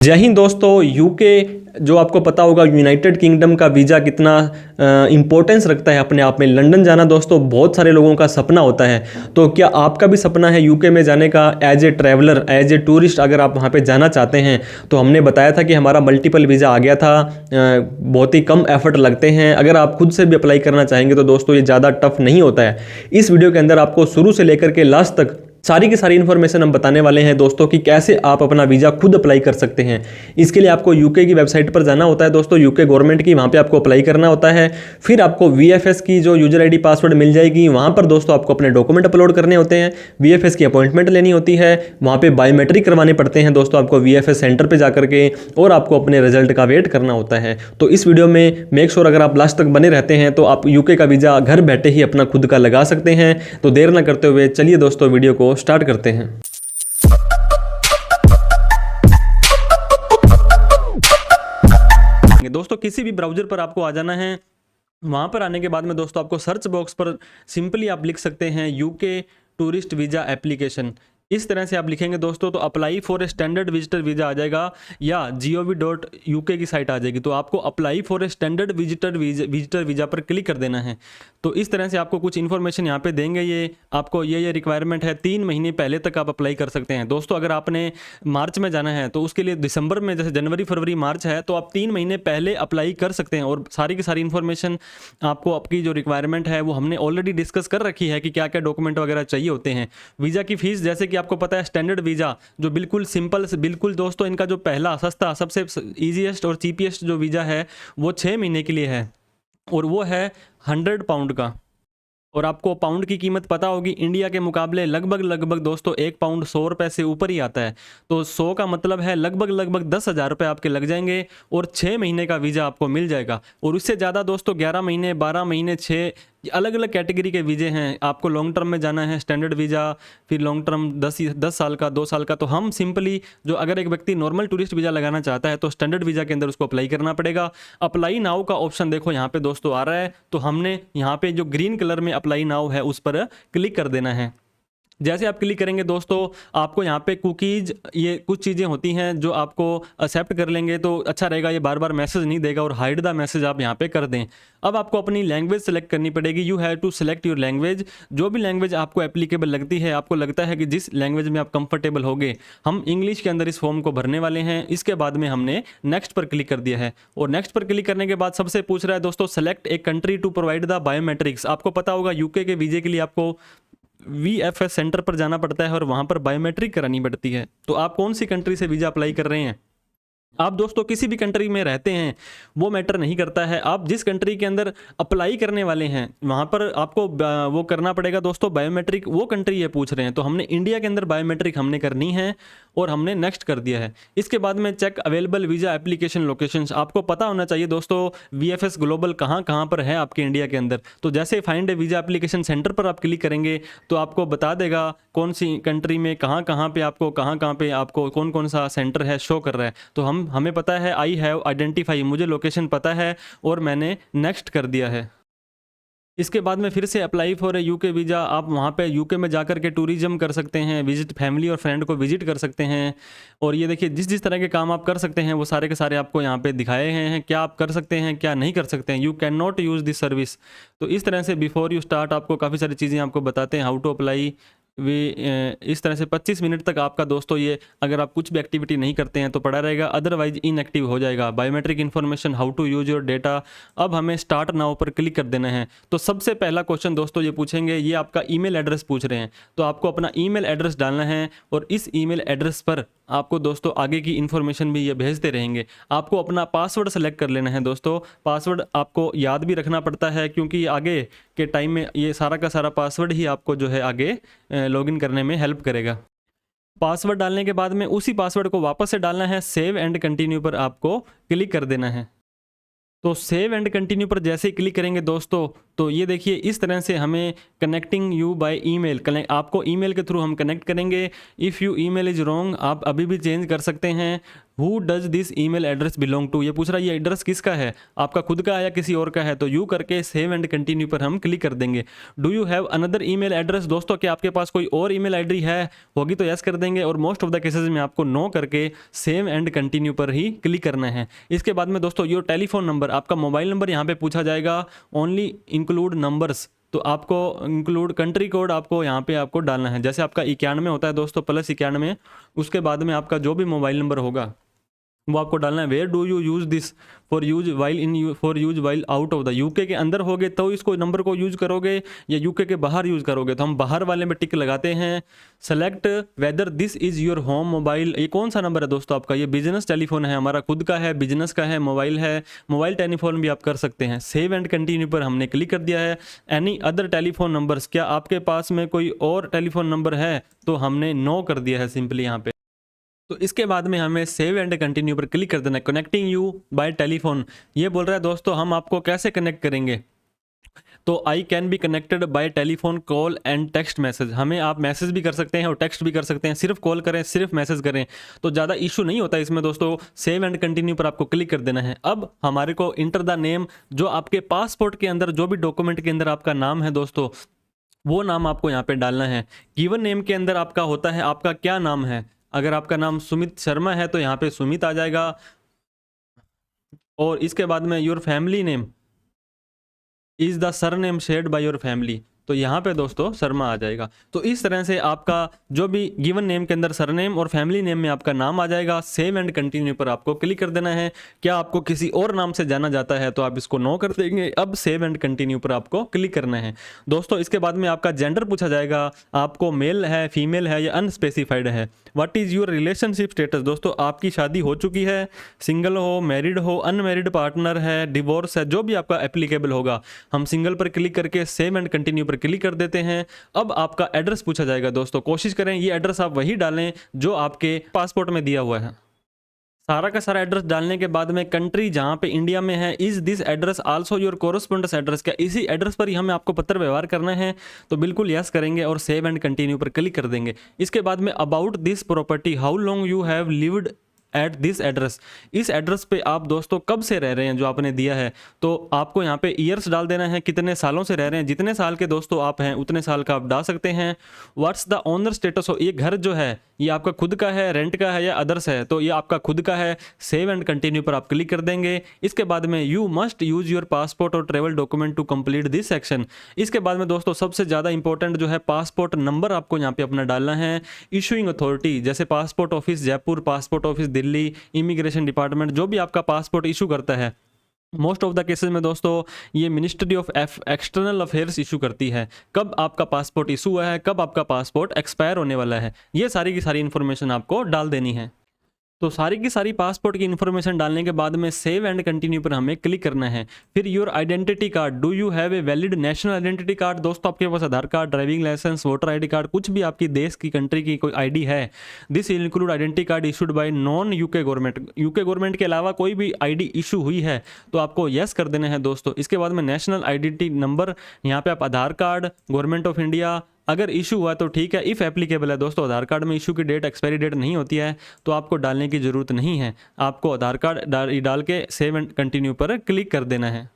जय हिंद दोस्तों। यूके जो आपको पता होगा यूनाइटेड किंगडम का वीज़ा कितना इम्पोर्टेंस रखता है अपने आप में। लंदन जाना दोस्तों बहुत सारे लोगों का सपना होता है। तो क्या आपका भी सपना है यूके में जाने का as a traveller, as a tourist? अगर आप वहाँ पे जाना चाहते हैं तो हमने बताया था कि हमारा मल्टीपल वीज़ा आ गया था। बहुत ही कम एफर्ट लगते हैं। अगर आप खुद से भी अप्लाई करना चाहेंगे तो दोस्तों ये ज़्यादा टफ नहीं होता है। इस वीडियो के अंदर आपको शुरू से लेकर के लास्ट तक सारी की सारी इन्फॉर्मेशन हम बताने वाले हैं दोस्तों कि कैसे आप अपना वीज़ा खुद अप्लाई कर सकते हैं। इसके लिए आपको यूके की वेबसाइट पर जाना होता है दोस्तों, यूके गवर्नमेंट की, वहाँ पे आपको अप्लाई करना होता है। फिर आपको वीएफएस की जो यूजर आईडी पासवर्ड मिल जाएगी, वहाँ पर दोस्तों आपको अपने डॉक्यूमेंट अपलोड करने होते हैं। वीएफएस की अपॉइंटमेंट लेनी होती है, वहाँ पर बायोमेट्रिक करवाने पड़ते हैं दोस्तों आपको वीएफएस सेंटर पर जाकर के, और आपको अपने रिजल्ट का वेट करना होता है। तो इस वीडियो में मेक श्योर अगर आप लास्ट तक बने रहते हैं तो आप यूके का वीज़ा घर बैठे ही अपना खुद का लगा सकते हैं। तो देर न करते हुए चलिए दोस्तों वीडियो को स्टार्ट करते हैं। दोस्तों किसी भी ब्राउजर पर आपको आ जाना है। वहाँ पर आने के बाद में दोस्तों आपको सर्च बॉक्स पर सिंपली आप लिख सकते हैं यूके टूरिस्ट वीज़ा एप्लीकेशन। इस तरह से आप लिखेंगे दोस्तों तो apply for a standard visitor visa आ जाएगा, या gov.uk की साइट आ जाएगी। तो आपको apply for a standard visitor visa पर क्लिक कर देना है। तो इस तरह से आपको कुछ इन्फॉर्मेशन यहाँ पे देंगे। ये आपको ये रिक्वायरमेंट है, 3 महीने पहले तक आप अप्लाई कर सकते हैं दोस्तों। अगर आपने मार्च में जाना है तो उसके लिए दिसंबर में, जैसे जनवरी फरवरी मार्च है, तो आप 3 महीने पहले अप्लाई कर सकते हैं। और सारी की सारी इन्फॉर्मेशन आपको, आपकी जो रिक्वायरमेंट है वो हमने ऑलरेडी डिस्कस कर रखी है कि क्या क्या डॉक्यूमेंट वगैरह चाहिए होते हैं। वीज़ा की फीस जैसे कि आपको पता है, स्टैंडर्ड वीज़ा जो बिल्कुल सिंपल, बिल्कुल दोस्तों इनका जो पहला सस्ता, सबसे ईजीएस्ट और चीपीएस्ट जो वीज़ा है वो 6 महीने के लिए है, और वो है 100 पाउंड का। और आपको पाउंड की कीमत पता होगी, इंडिया के मुकाबले लगभग दोस्तों 1 पाउंड 100 रुपये से ऊपर ही आता है। तो 100 का मतलब है लगभग 10,000 रुपये आपके लग जाएंगे, और 6 महीने का वीज़ा आपको मिल जाएगा। और उससे ज़्यादा दोस्तों 11 महीने, 12 महीने, 6 अलग अलग कैटेगरी के वीज़े हैं। आपको लॉन्ग टर्म में जाना है, स्टैंडर्ड वीज़ा, फिर लॉन्ग टर्म 10 साल का, 2 साल का। तो हम सिंपली, जो अगर एक व्यक्ति नॉर्मल टूरिस्ट वीज़ा लगाना चाहता है तो स्टैंडर्ड वीज़ा के अंदर उसको अप्लाई करना पड़ेगा। अप्लाई नाउ का ऑप्शन देखो यहाँ पे दोस्तों आ रहा है, तो हमने यहाँ पे जो ग्रीन कलर में अप्लाई नाउ है उस पर क्लिक कर देना है। जैसे आप क्लिक करेंगे दोस्तों आपको यहाँ पे कुकीज़, ये कुछ चीज़ें होती हैं जो आपको एक्सेप्ट कर लेंगे तो अच्छा रहेगा, ये बार बार मैसेज नहीं देगा, और हाइड द मैसेज आप यहाँ पे कर दें। अब आपको अपनी लैंग्वेज सेलेक्ट करनी पड़ेगी। You have to select your language. जो भी लैंग्वेज आपको एप्लीकेबल लगती है, आपको लगता है कि जिस लैंग्वेज में आप कंफर्टेबल होगे। हम इंग्लिश के अंदर इस फॉर्म को भरने वाले हैं। इसके बाद में हमने नेक्स्ट पर क्लिक कर दिया है, और नेक्स्ट पर क्लिक करने के बाद सबसे पूछ रहा है दोस्तों select a country to provide the biometrics. आपको पता होगा यूके के वीज़े के लिए आपको वीएफएस सेंटर पर जाना पड़ता है और वहाँ पर बायोमेट्रिक करानी पड़ती है। तो आप कौन सी कंट्री से वीज़ा अप्लाई कर रहे हैं? आप दोस्तों किसी भी कंट्री में रहते हैं वो मैटर नहीं करता है। आप जिस कंट्री के अंदर अप्लाई करने वाले हैं वहाँ पर आपको वो करना पड़ेगा दोस्तों बायोमेट्रिक। वो कंट्री ये पूछ रहे हैं, तो हमने इंडिया के अंदर बायोमेट्रिक हमने करनी है, और हमने नेक्स्ट कर दिया है। इसके बाद में check available visa application locations. आपको पता होना चाहिए दोस्तों वीएफएस ग्लोबल कहाँ कहाँ पर है आपके इंडिया के अंदर। तो जैसे फाइंड ए वीज़ा एप्लीकेशन सेंटर पर आप क्लिक करेंगे तो आपको बता देगा कौन सी कंट्री में कहाँ कहाँ पे आपको कौन कौन सा सेंटर है शो कर रहा है। तो हमें पता है, आई हैव आइडेंटिफाई, मुझे लोकेशन पता है और मैंने नेक्स्ट कर दिया है। इसके बाद में फिर से apply for A UK visa. आप वहाँ पे यूके में जाकर के टूरिज्म कर सकते हैं, विजिट फैमिली और फ्रेंड को विजिट कर सकते हैं। और ये देखिए जिस तरह के काम आप कर सकते हैं वो सारे के सारे आपको यहाँ पे दिखाए हैं, क्या आप कर सकते हैं क्या नहीं कर सकते हैं। You can not use this service. तो इस तरह से बिफोर यू स्टार्ट आपको काफ़ी सारी चीज़ें आपको बताते हैं, हाउ टू अप्लाई। इस तरह से 25 मिनट तक आपका दोस्तों ये, अगर आप कुछ भी एक्टिविटी नहीं करते हैं तो पड़ा रहेगा, अदरवाइज इनएक्टिव हो जाएगा। Biometric information, how to use your data. अब हमें स्टार्ट नाउ पर क्लिक कर देना है। तो सबसे पहला क्वेश्चन दोस्तों ये पूछेंगे, ये आपका ईमेल एड्रेस पूछ रहे हैं। तो आपको अपना ईमेल एड्रेस डालना है, और इस ईमेल एड्रेस पर आपको दोस्तों आगे की इन्फॉर्मेशन भी ये भेजते रहेंगे। आपको अपना पासवर्ड सेलेक्ट कर लेना है दोस्तों। पासवर्ड आपको याद भी रखना पड़ता है, क्योंकि आगे के टाइम में ये सारा का सारा पासवर्ड ही आपको जो है आगे लॉगिन करने में हेल्प करेगा। पासवर्ड डालने के बाद में उसी पासवर्ड को वापस से डालना है। सेव एंड कंटिन्यू पर आपको क्लिक कर देना है। तो सेव एंड कंटिन्यू पर जैसे ही क्लिक करेंगे दोस्तों तो ये देखिए इस तरह से हमें कनेक्टिंग यू बाय ईमेल, आपको ईमेल के थ्रू हम कनेक्ट करेंगे। If you email is wrong, आप अभी भी चेंज कर सकते हैं। Who does this email address belong to, ये पूछ रहा है ये एड्रेस किसका है, आपका खुद का है या किसी और का है। तो यू करके सेव एंड कंटिन्यू पर हम क्लिक कर देंगे। Do you have another email address, दोस्तों क्या आपके पास कोई और ईमेल आईडी है, होगी तो यस कर देंगे, और मोस्ट ऑफ द केसेस में आपको नो करके सेव एंड कंटिन्यू पर ही क्लिक करना है। इसके बाद में दोस्तों योर टेलीफोन नंबर, आपका मोबाइल नंबर यहाँ पे पूछा जाएगा। ओनली इंक्लूड नंबर्स, तो आपको इंक्लूड कंट्री कोड आपको यहाँ पे आपको डालना है। जैसे आपका 91 होता है दोस्तों, +91, उसके बाद में आपका जो भी मोबाइल नंबर होगा वो आपको डालना है। Where do you use this for use while out of the, UK के अंदर होगे तो इसको नंबर को यूज करोगे, या यूके के बाहर यूज करोगे, तो हम बाहर वाले में टिक लगाते हैं। Select whether this is your home mobile, ये कौन सा नंबर है दोस्तों आपका, ये बिजनेस टेलीफोन है, हमारा खुद का है, बिजनेस का है, मोबाइल है, मोबाइल टेलीफोन भी आप कर सकते हैं। सेव एंड कंटिन्यू पर हमने क्लिक कर दिया है। एनी अदर टेलीफोन नंबर्स, क्या आपके पास में कोई और टेलीफोन नंबर है, तो हमने नो कर दिया है सिंपली यहाँ पे। तो इसके बाद में हमें सेव एंड कंटिन्यू पर क्लिक कर देना है। कनेक्टिंग यू बाय टेलीफोन, ये बोल रहा है दोस्तों हम आपको कैसे कनेक्ट करेंगे, तो I can be connected by telephone call and text message, हमें आप मैसेज भी कर सकते हैं और टेक्स्ट भी कर सकते हैं, सिर्फ कॉल करें सिर्फ मैसेज करें तो ज़्यादा इशू नहीं होता इसमें दोस्तों। सेव एंड कंटिन्यू पर आपको क्लिक कर देना है। अब हमारे को इंटर द नेम, जो आपके पासपोर्ट के अंदर जो भी डॉक्यूमेंट के अंदर आपका नाम है दोस्तों, वो नाम आपको यहाँ पे डालना है। गिवन नेम के अंदर आपका होता है आपका क्या नाम है, अगर आपका नाम सुमित शर्मा है तो यहाँ पे सुमित आ जाएगा, और इसके बाद में your family name is the surname shared by your family, तो यहाँ पे दोस्तों शर्मा आ जाएगा। तो इस तरह से आपका जो भी गिवन नेम के अंदर सरनेम और फैमिली नेम में आपका नाम आ जाएगा। सेव एंड कंटिन्यू पर आपको क्लिक कर देना है। क्या आपको किसी और नाम से जाना जाता है तो आप इसको नो कर देंगे। अब सेव एंड कंटिन्यू पर आपको क्लिक करना है दोस्तों। इसके बाद में आपका जेंडर पूछा जाएगा, आपको मेल है, फीमेल है या अनस्पेसिफाइड है। What is your relationship status, दोस्तों आपकी शादी हो चुकी है, सिंगल हो, मैरिड हो, अनमैरिड पार्टनर है, डिवोर्स है, जो भी आपका एप्लीकेबल होगा। हम सिंगल पर क्लिक करके सेव एंड कंटिन्यू पर क्लिक कर देते हैं। अब आपका एड्रेस पूछा जाएगा दोस्तों, कोशिश करें ये एड्रेस आप वही डालें जो आपके पासपोर्ट में दिया हुआ है। सारा का सारा एड्रेस डालने के बाद में कंट्री जहाँ पे इंडिया में है, is this address also your correspondence address, क्या इसी एड्रेस पर ही हमें आपको पत्र व्यवहार करना है, तो बिल्कुल यस करेंगे और सेव एंड कंटिन्यू पर क्लिक कर देंगे। इसके बाद में about this property, how long you have lived at this address, इस एड्रेस पे आप दोस्तों कब से रह रहे हैं जो आपने दिया है, तो आपको यहाँ पे ईयर्स डाल देना है, कितने सालों से रह रहे हैं, जितने साल के दोस्तों आप हैं उतने साल का आप डाल सकते हैं। व्हाट्स द ओनर स्टेटस, हो ये घर जो है ये आपका खुद का है, रेंट का है या अदर्स है, तो ये आपका खुद का है। सेव एंड कंटिन्यू पर आप क्लिक कर देंगे। इसके बाद में you must use your passport और travel document to complete this section. इसके बाद में दोस्तों सबसे ज़्यादा इंपॉर्टेंट जो है पासपोर्ट नंबर आपको यहाँ पे अपना डालना है। इशूइंग अथॉरिटी जैसे passport office Jaipur, passport office Delhi, immigration department, जो भी आपका पासपोर्ट इशू करता है, मोस्ट ऑफ द केसेस में दोस्तों ये ministry of external affairs issue करती है। कब आपका पासपोर्ट इशू हुआ है, कब आपका पासपोर्ट एक्सपायर होने वाला है, ये सारी की सारी इन्फॉर्मेशन आपको डाल देनी है। तो सारी की सारी पासपोर्ट की इन्फॉर्मेशन डालने के बाद में सेव एंड कंटिन्यू पर हमें क्लिक करना है। फिर your identity card, do you have a valid national identity card, दोस्तों आपके पास Aadhaar card, driving licence, voter ID card, कुछ भी आपकी देश की कंट्री की कोई आईडी है। This include identity card issued by non UK government, UK government के अलावा कोई भी आईडी इशू हुई है तो आपको यस कर देना है दोस्तों। इसके बाद में नेशनल आइडेंटिटी नंबर, यहाँ पे आप आधार कार्ड, गवर्नमेंट ऑफ इंडिया, अगर इशू हुआ तो ठीक है, इफ़ एप्लीकेबल है दोस्तों। आधार कार्ड में इशू की डेट, एक्सपायरी डेट नहीं होती है तो आपको डालने की ज़रूरत नहीं है। आपको आधार कार्ड डाल के सेव एंड कंटिन्यू पर क्लिक कर देना है।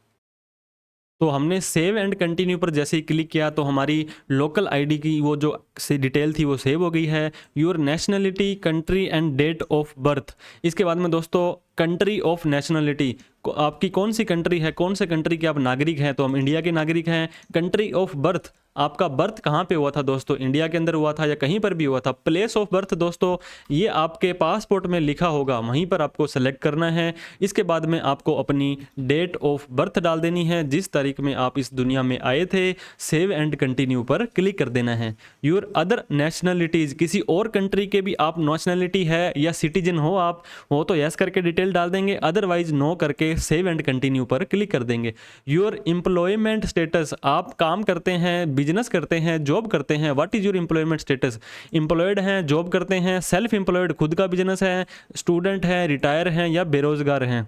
तो हमने सेव एंड कंटिन्यू पर जैसे ही क्लिक किया तो हमारी लोकल आईडी की वो जो डिटेल थी वो सेव हो गई है। Your nationality, country and date of birth. इसके बाद में दोस्तों कंट्री ऑफ नेशनलिटी, आपकी कौन सी कंट्री है, कौन से कंट्री के आप नागरिक हैं, तो हम इंडिया के नागरिक हैं। कंट्री ऑफ बर्थ, आपका बर्थ कहाँ पे हुआ था दोस्तों, इंडिया के अंदर हुआ था या कहीं पर भी हुआ था। प्लेस ऑफ बर्थ दोस्तों ये आपके पासपोर्ट में लिखा होगा, वहीं पर आपको सेलेक्ट करना है। इसके बाद में आपको अपनी डेट ऑफ बर्थ डाल देनी है, जिस तारीख में आप इस दुनिया में आए थे। सेव एंड कंटिन्यू पर क्लिक कर देना है। योर अदर नेशनलिटीज़, किसी और कंट्री के भी आप नेशनलिटी है या सिटीजन हो आप, हो तो यस करके डिटेल डाल देंगे, अदरवाइज नो करके सेव एंड कंटिन्यू पर क्लिक कर देंगे। योर एम्प्लॉयमेंट स्टेटस, आप काम करते हैं, बिजनेस करते हैं, जॉब करते हैं। What is your employment status, employed हैं, जॉब करते हैं, सेल्फ एम्प्लॉयड खुद का बिजनेस है, स्टूडेंट है, रिटायर हैं या बेरोजगार हैं।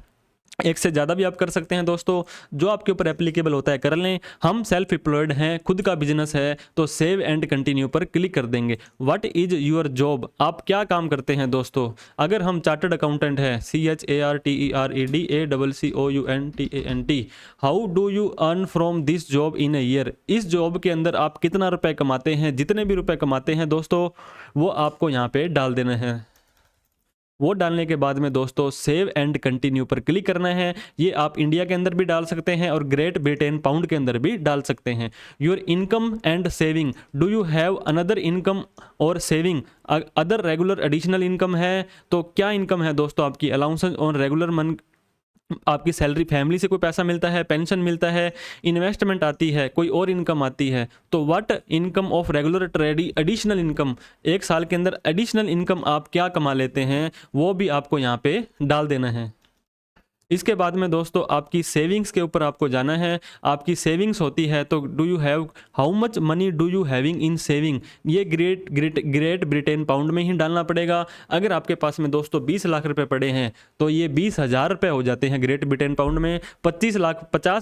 एक से ज़्यादा भी आप कर सकते हैं दोस्तों, जो आपके ऊपर एप्लीकेबल होता है कर लें। हम सेल्फ एम्प्लॉयड हैं, खुद का बिजनेस है, तो सेव एंड कंटिन्यू पर क्लिक कर देंगे। व्हाट इज़ योर जॉब, आप क्या काम करते हैं दोस्तों। अगर हम चार्टर्ड अकाउंटेंट हैं, CHARTEREDCOUNTANT, how do you earn from this job in a year, इस जॉब के अंदर आप कितना रुपए कमाते हैं। जितने भी रुपए कमाते हैं दोस्तों वो आपको यहाँ पे डाल देना है। वो डालने के बाद में दोस्तों सेव एंड कंटिन्यू पर क्लिक करना है। ये आप इंडिया के अंदर भी डाल सकते हैं और ग्रेट ब्रिटेन पाउंड के अंदर भी डाल सकते हैं। Your income and saving, do you have another income और saving, other regular additional income है तो क्या इनकम है दोस्तों आपकी। अलाउंसेस ऑन रेगुलर मन, आपकी सैलरी, फैमिली से कोई पैसा मिलता है, पेंशन मिलता है, इन्वेस्टमेंट आती है, कोई और इनकम आती है। तो what income of regular treaty additional income, एक साल के अंदर एडिशनल इनकम आप क्या कमा लेते हैं वो भी आपको यहाँ पे डाल देना है। इसके बाद में दोस्तों आपकी सेविंग्स के ऊपर आपको जाना है। आपकी सेविंग्स होती है तो do you have, how much money do you having in saving, ये ग्रेट ब्रिटेन पाउंड में ही डालना पड़ेगा। अगर आपके पास में दोस्तों 20 लाख रुपए पड़े हैं तो ये 20,000 रुपये हो जाते हैं ग्रेट ब्रिटेन पाउंड में। 50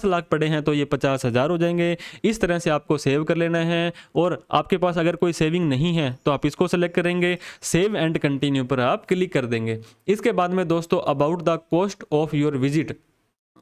लाख पड़े हैं तो ये 50,000 हो जाएंगे। इस तरह से आपको सेव कर लेना है। और आपके पास अगर कोई सेविंग नहीं है तो आप इसको सेलेक्ट करेंगे, सेव एंड कंटिन्यू पर आप क्लिक कर देंगे। इसके बाद में दोस्तों about the cost of your visit,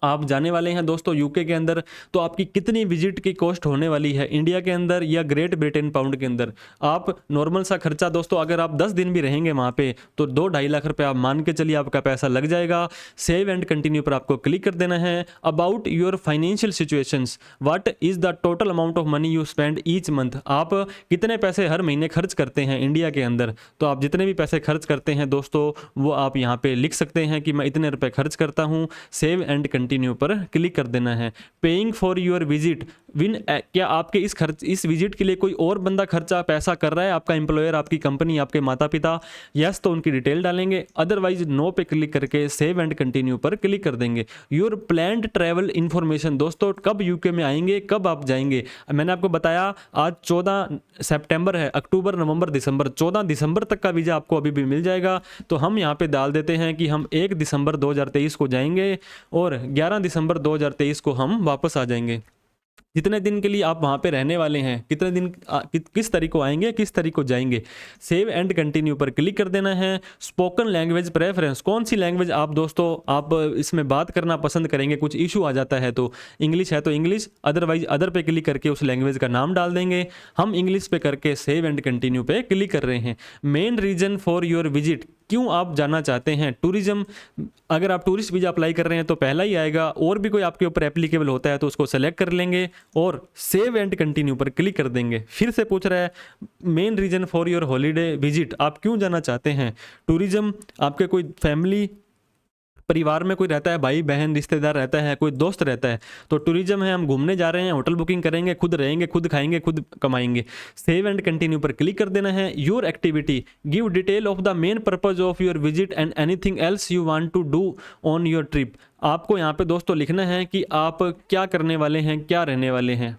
आप जाने वाले हैं दोस्तों यूके के अंदर, तो आपकी कितनी विजिट की कॉस्ट होने वाली है इंडिया के अंदर या ग्रेट ब्रिटेन पाउंड के अंदर। आप नॉर्मल सा खर्चा दोस्तों, अगर आप 10 दिन भी रहेंगे वहाँ पे तो 2-2.5 लाख रुपए आप मान के चलिए आपका पैसा लग जाएगा। सेव एंड कंटिन्यू पर आपको क्लिक कर देना है। About your financial situations, what is the total amount of money you spend each month, आप कितने पैसे हर महीने खर्च करते हैं इंडिया के अंदर। तो आप जितने भी पैसे खर्च करते हैं दोस्तों वो आप यहाँ पे लिख सकते हैं कि मैं इतने रुपए खर्च करता हूँ। सेव एंड कंटिन्यू पर क्लिक कर देना है। पेइंग फॉर योर विजिट, क्या आपके इस विजिट के लिए कोई और बंदा खर्चा पैसा कर रहा है, आपका एम्प्लॉयर, आपकी कंपनी, आपके माता पिता। यस तो उनकी डिटेल डालेंगे, अदरवाइज नो पे क्लिक करके सेव एंड कंटिन्यू पर क्लिक कर देंगे। योर प्लान्ड ट्रैवल इन्फॉर्मेशन, दोस्तों कब यूके में आएंगे, कब आप जाएंगे। मैंने आपको बताया आज 14 सितंबर है, अक्टूबर नवंबर दिसंबर, 14 दिसंबर तक का वीज़ा आपको अभी भी मिल जाएगा। तो हम यहाँ पे डाल देते हैं कि हम 1 दिसंबर 2023 को जाएंगे और 11 दिसंबर 2023 को हम वापस आ जाएंगे। जितने दिन के लिए आप वहाँ पे रहने वाले हैं, कितने दिन किस तारीख को आएंगे, किस तारीख को जाएंगे। सेव एंड कंटिन्यू पर क्लिक कर देना है। स्पोकन लैंग्वेज प्रेफरेंस, कौन सी लैंग्वेज आप दोस्तों आप इसमें बात करना पसंद करेंगे। कुछ इशू आ जाता है तो इंग्लिश है तो इंग्लिश, अदरवाइज अदर पे क्लिक करके उस लैंग्वेज का नाम डाल देंगे। हम इंग्लिश पे करके सेव एंड कंटिन्यू पे क्लिक कर रहे हैं। Main reason for your visit, क्यों आप जाना चाहते हैं। टूरिज्म, अगर आप टूरिस्ट वीज़ा अप्लाई कर रहे हैं तो पहला ही आएगा, और भी कोई आपके ऊपर एप्लीकेबल होता है तो उसको सेलेक्ट कर लेंगे और सेव एंड कंटिन्यू पर क्लिक कर देंगे। फिर से पूछ रहा है main reason for your holiday visit, आप क्यों जाना चाहते हैं। टूरिज्म, आपके कोई फैमिली परिवार में कोई रहता है, भाई बहन रिश्तेदार रहता है, कोई दोस्त रहता है, तो टूरिज्म है, हम घूमने जा रहे हैं, होटल बुकिंग करेंगे, खुद रहेंगे, खुद खाएंगे, खुद कमाएंगे। सेव एंड कंटिन्यू पर क्लिक कर देना है। Your activity, give detail of the main purpose of your visit and anything else you want to do on your trip, आपको यहाँ पे दोस्तों लिखना है कि आप क्या करने वाले हैं, क्या रहने वाले हैं।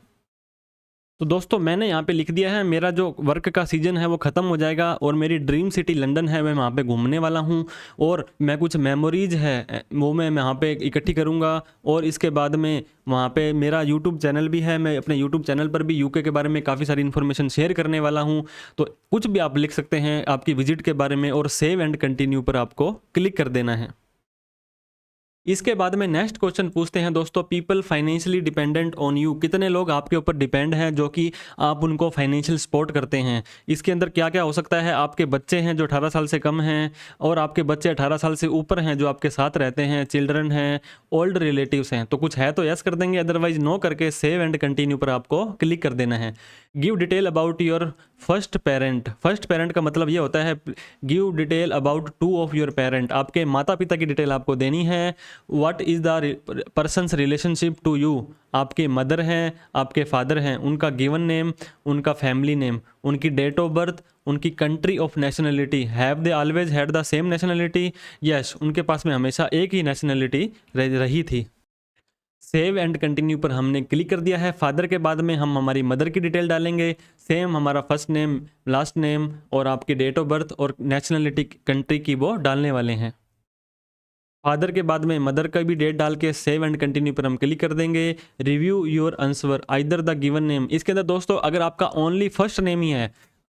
तो दोस्तों मैंने यहाँ पे लिख दिया है, मेरा जो वर्क का सीज़न है वो ख़त्म हो जाएगा और मेरी ड्रीम सिटी लंदन है, मैं वहाँ पे घूमने वाला हूँ और मैं कुछ मेमोरीज़ है वो मैं वहाँ पे इकट्ठी करूँगा। और इसके बाद में वहाँ पे मेरा यूट्यूब चैनल भी है, मैं अपने यूट्यूब चैनल पर भी यूके के बारे में काफ़ी सारी इन्फॉर्मेशन शेयर करने वाला हूँ। तो कुछ भी आप लिख सकते हैं आपकी विजिट के बारे में और सेव एंड कंटिन्यू पर आपको क्लिक कर देना है। इसके बाद में नेक्स्ट क्वेश्चन पूछते हैं दोस्तों, people financially dependent on you, कितने लोग आपके ऊपर डिपेंड हैं जो कि आप उनको फाइनेंशियल सपोर्ट करते हैं। इसके अंदर क्या क्या हो सकता है, आपके बच्चे हैं जो 18 साल से कम हैं और आपके बच्चे 18 साल से ऊपर हैं जो आपके साथ रहते हैं, चिल्ड्रन हैं, ओल्ड रिलेटिव्स हैं। तो कुछ है तो यस कर देंगे, अदरवाइज नो करके सेव एंड कंटिन्यू पर आपको क्लिक कर देना है। Give detail about your first parent, first parent का मतलब ये होता है give detail about 2 of your parent, आपके माता पिता की डिटेल आपको देनी है। What is the person's relationship to you, आपके मदर हैं, आपके फादर हैं, उनका गिवन नेम, उनका फैमिली नेम, उनकी डेट ऑफ बर्थ, उनकी country of nationality, have they always had the same nationality, yes उनके पास में हमेशा एक ही नेशनलिटी रही थी। सेव एंड कंटिन्यू पर हमने क्लिक कर दिया है। फादर के बाद में हम हमारी मदर की डिटेल डालेंगे, सेम हमारा फर्स्ट नेम, लास्ट नेम और आपकी डेट ऑफ बर्थ और नेशनलिटी कंट्री की वो डालने वाले हैं। फादर के बाद में मदर का भी डेट डाल के सेव एंड कंटिन्यू पर हम क्लिक कर देंगे। Review your answer either the given name. इसके अंदर दोस्तों अगर आपका ओनली फर्स्ट नेम ही है,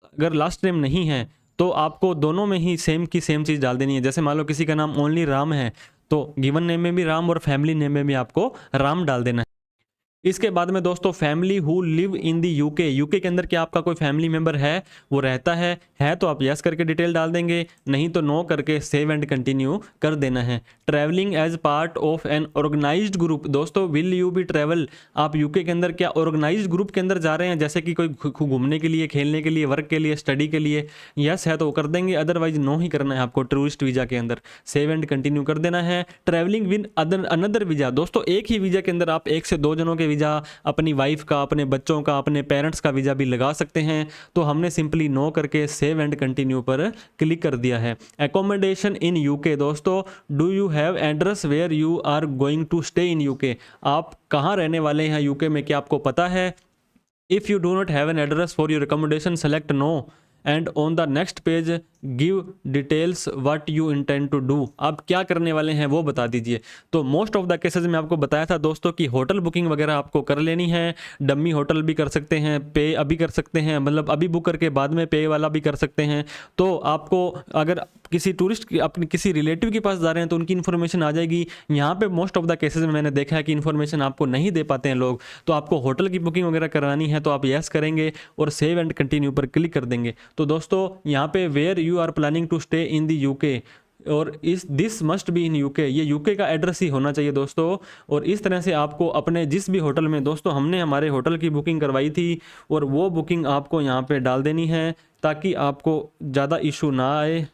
अगर लास्ट नेम नहीं है, तो आपको दोनों में ही सेम की सेम चीज़ डाल देनी है। जैसे मान लो किसी का नाम ओनली राम है, तो गिवन नेम में भी राम और फैमिली नेम में भी आपको राम डाल देना है। इसके बाद में दोस्तों family who live in the UK, UK के अंदर क्या आपका कोई फैमिली मेंबर है, वो रहता है तो आप यस करके डिटेल डाल देंगे, नहीं तो नो करके सेव एंड कंटिन्यू कर देना है। Travelling as part of an organised group, दोस्तों विल यू बी ट्रैवल, आप यूके के अंदर क्या ऑर्गेनाइज्ड ग्रुप के अंदर जा रहे हैं, जैसे कि कोई घूमने के लिए, खेलने के लिए, वर्क के लिए, स्टडी के लिए, यस है तो वो कर देंगे, अदरवाइज नो ही करना है आपको टूरिस्ट वीज़ा के अंदर। सेव एंड कंटिन्यू कर देना है। ट्रैवलिंग विद अनदर वीज़ा, दोस्तों एक ही वीज़ा के अंदर आप 1 से 2 जनों के वीज़ा, अपनी वाइफ का, अपने बच्चों का, अपने पेरेंट्स का वीज़ा भी लगा सकते हैं, तो हमने सिंपली नो करके सेव एंड कंटिन्यू पर क्लिक कर दिया है। एकोमोडेशन इन यूके, दोस्तों do you have address where you are going to stay in UK, आप कहाँ रहने वाले हैं यूके में, क्या आपको पता है। If you do not have an address for your accommodation select no and on the next page give details what you intend to do, आप क्या करने वाले हैं वो बता दीजिए। तो मोस्ट ऑफ द केसेस में आपको बताया था दोस्तों कि होटल बुकिंग वगैरह आपको कर लेनी है। डम्मी होटल भी कर सकते हैं, पे अभी कर सकते हैं, मतलब अभी बुक करके बाद में पे वाला भी कर सकते हैं। तो आपको अगर किसी टूरिस्ट अपने किसी रिलेटिव के पास जा रहे हैं तो उनकी इन्फॉर्मेशन आ जाएगी। यहाँ पे मोस्ट ऑफ द केसेस में मैंने देखा है कि इन्फॉर्मेशन आपको नहीं दे पाते हैं लोग, तो आपको होटल की बुकिंग वगैरह करवानी है तो आप यस करेंगे और सेव एंड कंटिन्यू पर क्लिक कर देंगे। तो दोस्तों यहाँ पे where you are planning to stay in the UK और इस this must be in UK, ये यूके का एड्रेस ही होना चाहिए दोस्तों। और इस तरह से आपको अपने जिस भी होटल में, दोस्तों हमने हमारे होटल की बुकिंग करवाई थी और वो बुकिंग आपको यहाँ पे डाल देनी है ताकि आपको ज़्यादा इशू ना आए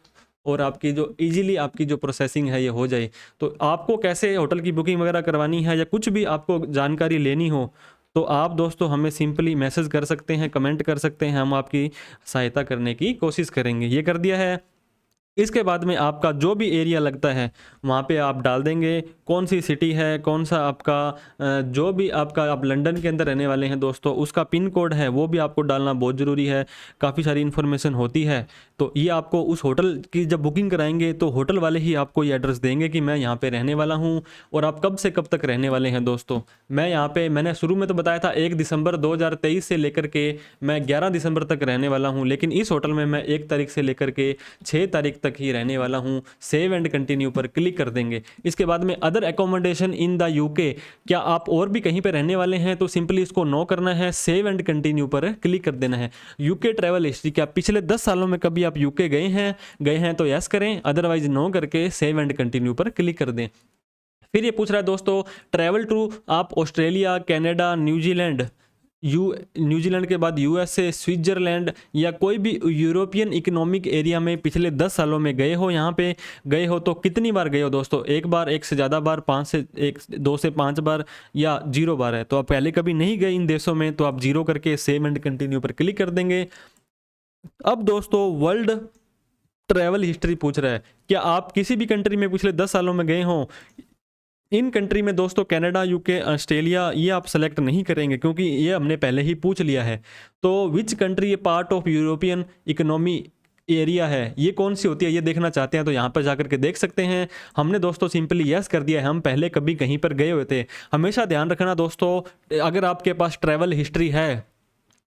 और आपकी जो इजीली आपकी जो प्रोसेसिंग है ये हो जाए। तो आपको कैसे होटल की बुकिंग वगैरह करवानी है या कुछ भी आपको जानकारी लेनी हो तो आप दोस्तों हमें सिंपली मैसेज कर सकते हैं, कमेंट कर सकते हैं, हम आपकी सहायता करने की कोशिश करेंगे। ये कर दिया है। इसके बाद में आपका जो भी एरिया लगता है वहाँ पे आप डाल देंगे, कौन सी सिटी है, कौन सा आपका जो भी आपका, आप लंदन के अंदर रहने वाले हैं दोस्तों, उसका पिन कोड है वो भी आपको डालना बहुत ज़रूरी है। काफ़ी सारी इन्फॉर्मेशन होती है, तो ये आपको उस होटल की जब बुकिंग कराएंगे तो होटल वाले ही आपको ये एड्रेस देंगे कि मैं यहाँ पे रहने वाला हूँ और आप कब से कब तक रहने वाले हैं। दोस्तों मैं यहाँ पे, मैंने शुरू में तो बताया था 1 दिसंबर 2023 से लेकर के मैं 11 दिसंबर तक रहने वाला हूँ, लेकिन इस होटल में मैं 1 तारीख से लेकर के 6 तारीख तक ही रहने वाला हूँ। सेव एंड कंटिन्यू पर क्लिक कर देंगे। इसके बाद में other accommodation in the UK, क्या आप और भी कहीं पे रहने वाले हैं तो सिंपली इसको नो करना है, सेव एंड कंटिन्यू पर क्लिक कर देना है। यूके ट्रैवल हिस्ट्री, क्या पिछले 10 सालों में कभी आप यूके गए हैं तो यस करें, अदरवाइज नो करके सेव एंड कंटिन्यू पर क्लिक कर दें। फिर ये पूछ रहा है दोस्तों ट्रैवल टू, आप ऑस्ट्रेलिया, कनाडा, न्यूजीलैंड, न्यूजीलैंड के बाद यूएसए, स्विट्जरलैंड या कोई भी यूरोपियन इकोनॉमिक एरिया में पिछले 10 सालों में गए हो, यहाँ पे गए हो तो कितनी बार गए हो दोस्तों, 1 बार, 1 से ज़्यादा बार, 2 से 5 बार या 0 बार है। तो आप पहले कभी नहीं गए इन देशों में तो आप 0 करके सेव एंड कंटिन्यू पर क्लिक कर देंगे। अब दोस्तों वर्ल्ड ट्रैवल हिस्ट्री पूछ रहा है, क्या आप किसी भी कंट्री में पिछले 10 सालों में गए हों। इन कंट्री में दोस्तों कनाडा, यूके, ऑस्ट्रेलिया ये आप सेलेक्ट नहीं करेंगे क्योंकि ये हमने पहले ही पूछ लिया है। तो विच कंट्री ये part of European economy area है, ये कौन सी होती है ये देखना चाहते हैं तो यहाँ पर जाकर के देख सकते हैं। हमने दोस्तों सिंपली यस कर दिया है, हम पहले कभी कहीं पर गए हुए थे। हमेशा ध्यान रखना दोस्तों, अगर आपके पास ट्रैवल हिस्ट्री है,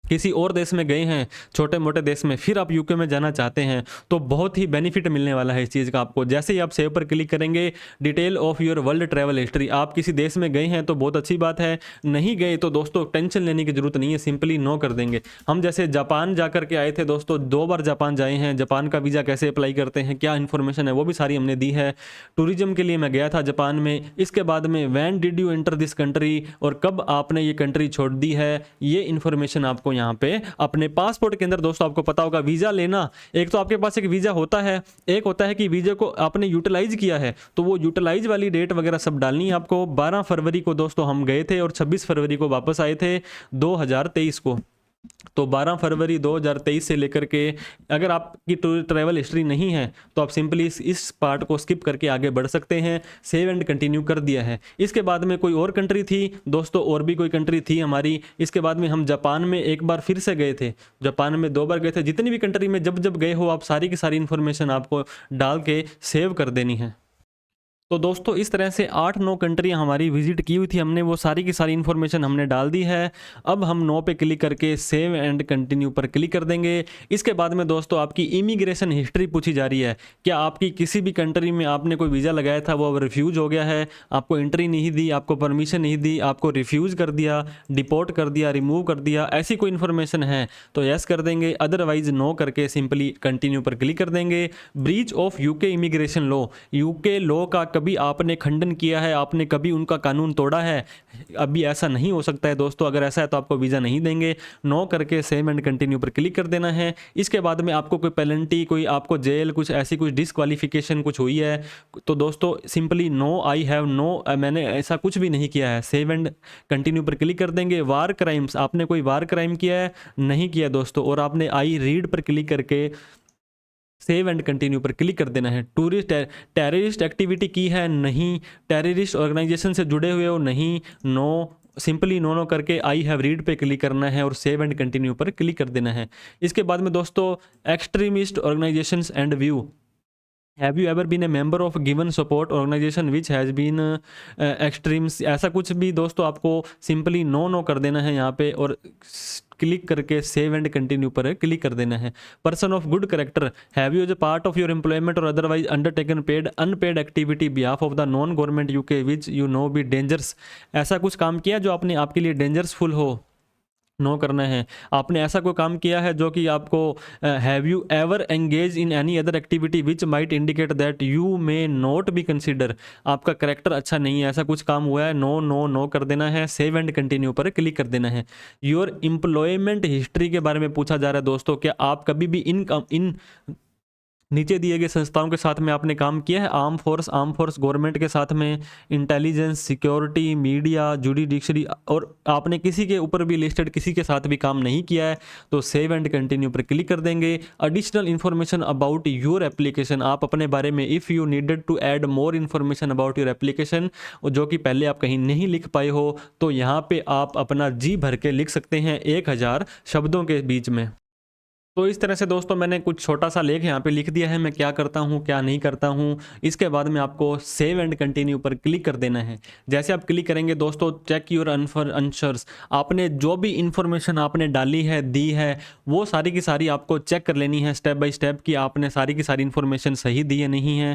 किसी और देश में गए हैं, छोटे मोटे देश में, फिर आप यूके में जाना चाहते हैं तो बहुत ही बेनिफिट मिलने वाला है इस चीज़ का आपको। जैसे ही आप सेव पर क्लिक करेंगे, detail of your world travel history, आप किसी देश में गए हैं तो बहुत अच्छी बात है, नहीं गए तो दोस्तों टेंशन लेने की जरूरत नहीं है, सिंपली नो कर देंगे। हम जैसे जापान जा करके आए थे दोस्तों, 2 बार जापान जाए हैं, जापान का वीज़ा कैसे अप्लाई करते हैं, क्या इन्फॉर्मेशन है वो भी सारी हमने दी है। टूरिज्म के लिए मैं गया था जापान में। इसके बाद में when did you enter this country, और कब आपने ये कंट्री छोड़ दी है, ये इन्फॉर्मेशन आपको यहाँ पे अपने पासपोर्ट के अंदर दोस्तों आपको पता होगा वीजा लेना, एक तो आपके पास एक वीजा होता है, एक होता है कि वीजा को आपने यूटिलाइज किया है तो वो यूटिलाइज वाली डेट वगैरह सब डालनी है आपको। 12 फरवरी को दोस्तों हम गए थे और 26 फरवरी को वापस आए थे 2023 को। तो 12 फरवरी 2023 से लेकर के, अगर आपकी ट्रैवल हिस्ट्री नहीं है तो आप सिंपली इस पार्ट को स्किप करके आगे बढ़ सकते हैं। सेव एंड कंटिन्यू कर दिया है। इसके बाद में कोई और कंट्री थी दोस्तों, और भी कोई कंट्री थी हमारी। इसके बाद में हम जापान में एक बार फिर से गए थे, जापान में 2 बार गए थे। जितनी भी कंट्री में जब जब गए हो आप सारी की सारी इन्फॉर्मेशन आपको डाल के सेव कर देनी है। तो दोस्तों इस तरह से 8-9 कंट्रियाँ हमारी विजिट की हुई थी हमने, वो सारी की सारी इन्फॉर्मेशन हमने डाल दी है। अब हम नो पे क्लिक करके सेव एंड कंटिन्यू पर क्लिक कर देंगे। इसके बाद में दोस्तों आपकी इमिग्रेशन हिस्ट्री पूछी जा रही है। क्या आपकी किसी भी कंट्री में आपने कोई वीज़ा लगाया था वो अब रिफ्यूज़ हो गया है, आपको एंट्री नहीं दी, आपको परमिशन नहीं दी, आपको रिफ्यूज़ कर दिया, डिपोर्ट कर दिया, रिमूव कर दिया, ऐसी कोई इन्फॉर्मेशन है तो यस कर देंगे, अदरवाइज नो करके सिंपली कंटिन्यू पर क्लिक कर देंगे। Breach of UK immigration law, UK law का कभी आपने खंडन किया है, आपने कभी उनका कानून तोड़ा है, अभी ऐसा नहीं हो सकता है दोस्तों। अगर ऐसा है तो आपको वीज़ा नहीं देंगे। नो करके सेव एंड कंटिन्यू पर क्लिक कर देना है। इसके बाद में आपको कोई पेनल्टी, कोई आपको जेल, कुछ ऐसी कुछ डिसक्वालिफिकेशन कुछ हुई है तो दोस्तों simply no, I have no, मैंने ऐसा कुछ भी नहीं किया है, सेव एंड कंटिन्यू पर क्लिक कर देंगे। वार क्राइम्स, आपने कोई वार क्राइम किया है, नहीं किया दोस्तों, और आपने आई रीड पर क्लिक करके सेव एंड कंटिन्यू पर क्लिक कर देना है। टेररिस्ट एक्टिविटी की है, नहीं। टेररिस्ट ऑर्गेनाइजेशन से जुड़े हुए हो, नहीं। नो, सिंपली नो नो करके आई हैव रीड पे क्लिक करना है और सेव एंड कंटिन्यू पर क्लिक कर देना है। इसके बाद में दोस्तों extremist organisations and view, have you ever been a member of given support organisation which has been extremes, ऐसा कुछ भी दोस्तों आपको सिंपली नो नो कर देना है यहाँ पे और क्लिक करके सेव एंड कंटिन्यू पर क्लिक कर देना है। Person of good character, have you as a part of your employment और otherwise undertaken paid unpaid activity behalf of the non government UK which you know be dangerous, ऐसा कुछ काम किया जो आपने आपके लिए डेंजरसफुल हो, नो करना है। आपने ऐसा कोई काम किया है जो कि आपको, have you ever engage in any other activity which might indicate that you may not be consider, आपका करेक्टर अच्छा नहीं है, ऐसा कुछ काम हुआ है, नो नो नो कर देना है, सेव एंड कंटिन्यू पर क्लिक कर देना है। योर एम्प्लॉयमेंट हिस्ट्री के बारे में पूछा जा रहा है दोस्तों, क्या आप कभी भी इन नीचे दिए गए संस्थाओं के साथ में आपने काम किया है, आर्म फोर्स गवर्नमेंट के साथ में, इंटेलिजेंस, सिक्योरिटी, मीडिया, जुडिशरी, और आपने किसी के ऊपर भी लिस्टेड किसी के साथ भी काम नहीं किया है तो सेव एंड कंटिन्यू पर क्लिक कर देंगे। Additional information about your application, आप अपने बारे में if you needed to add more information about your application, जो कि पहले आप कहीं नहीं लिख पाए हो तो यहाँ पे आप अपना जी भर के लिख सकते हैं 1000 शब्दों के बीच में। तो इस तरह से दोस्तों मैंने कुछ छोटा सा लेख यहाँ पे लिख दिया है, मैं क्या करता हूँ क्या नहीं करता हूँ। इसके बाद में आपको सेव एंड कंटिन्यू पर क्लिक कर देना है। जैसे आप क्लिक करेंगे दोस्तों, चेक योर आंसर्स, आपने जो भी इंफॉर्मेशन आपने डाली है, दी है, वो सारी की सारी आपको चेक कर लेनी है स्टेप बाय स्टेप कि आपने सारी की सारी इंफॉर्मेशन सही दी है नहीं है।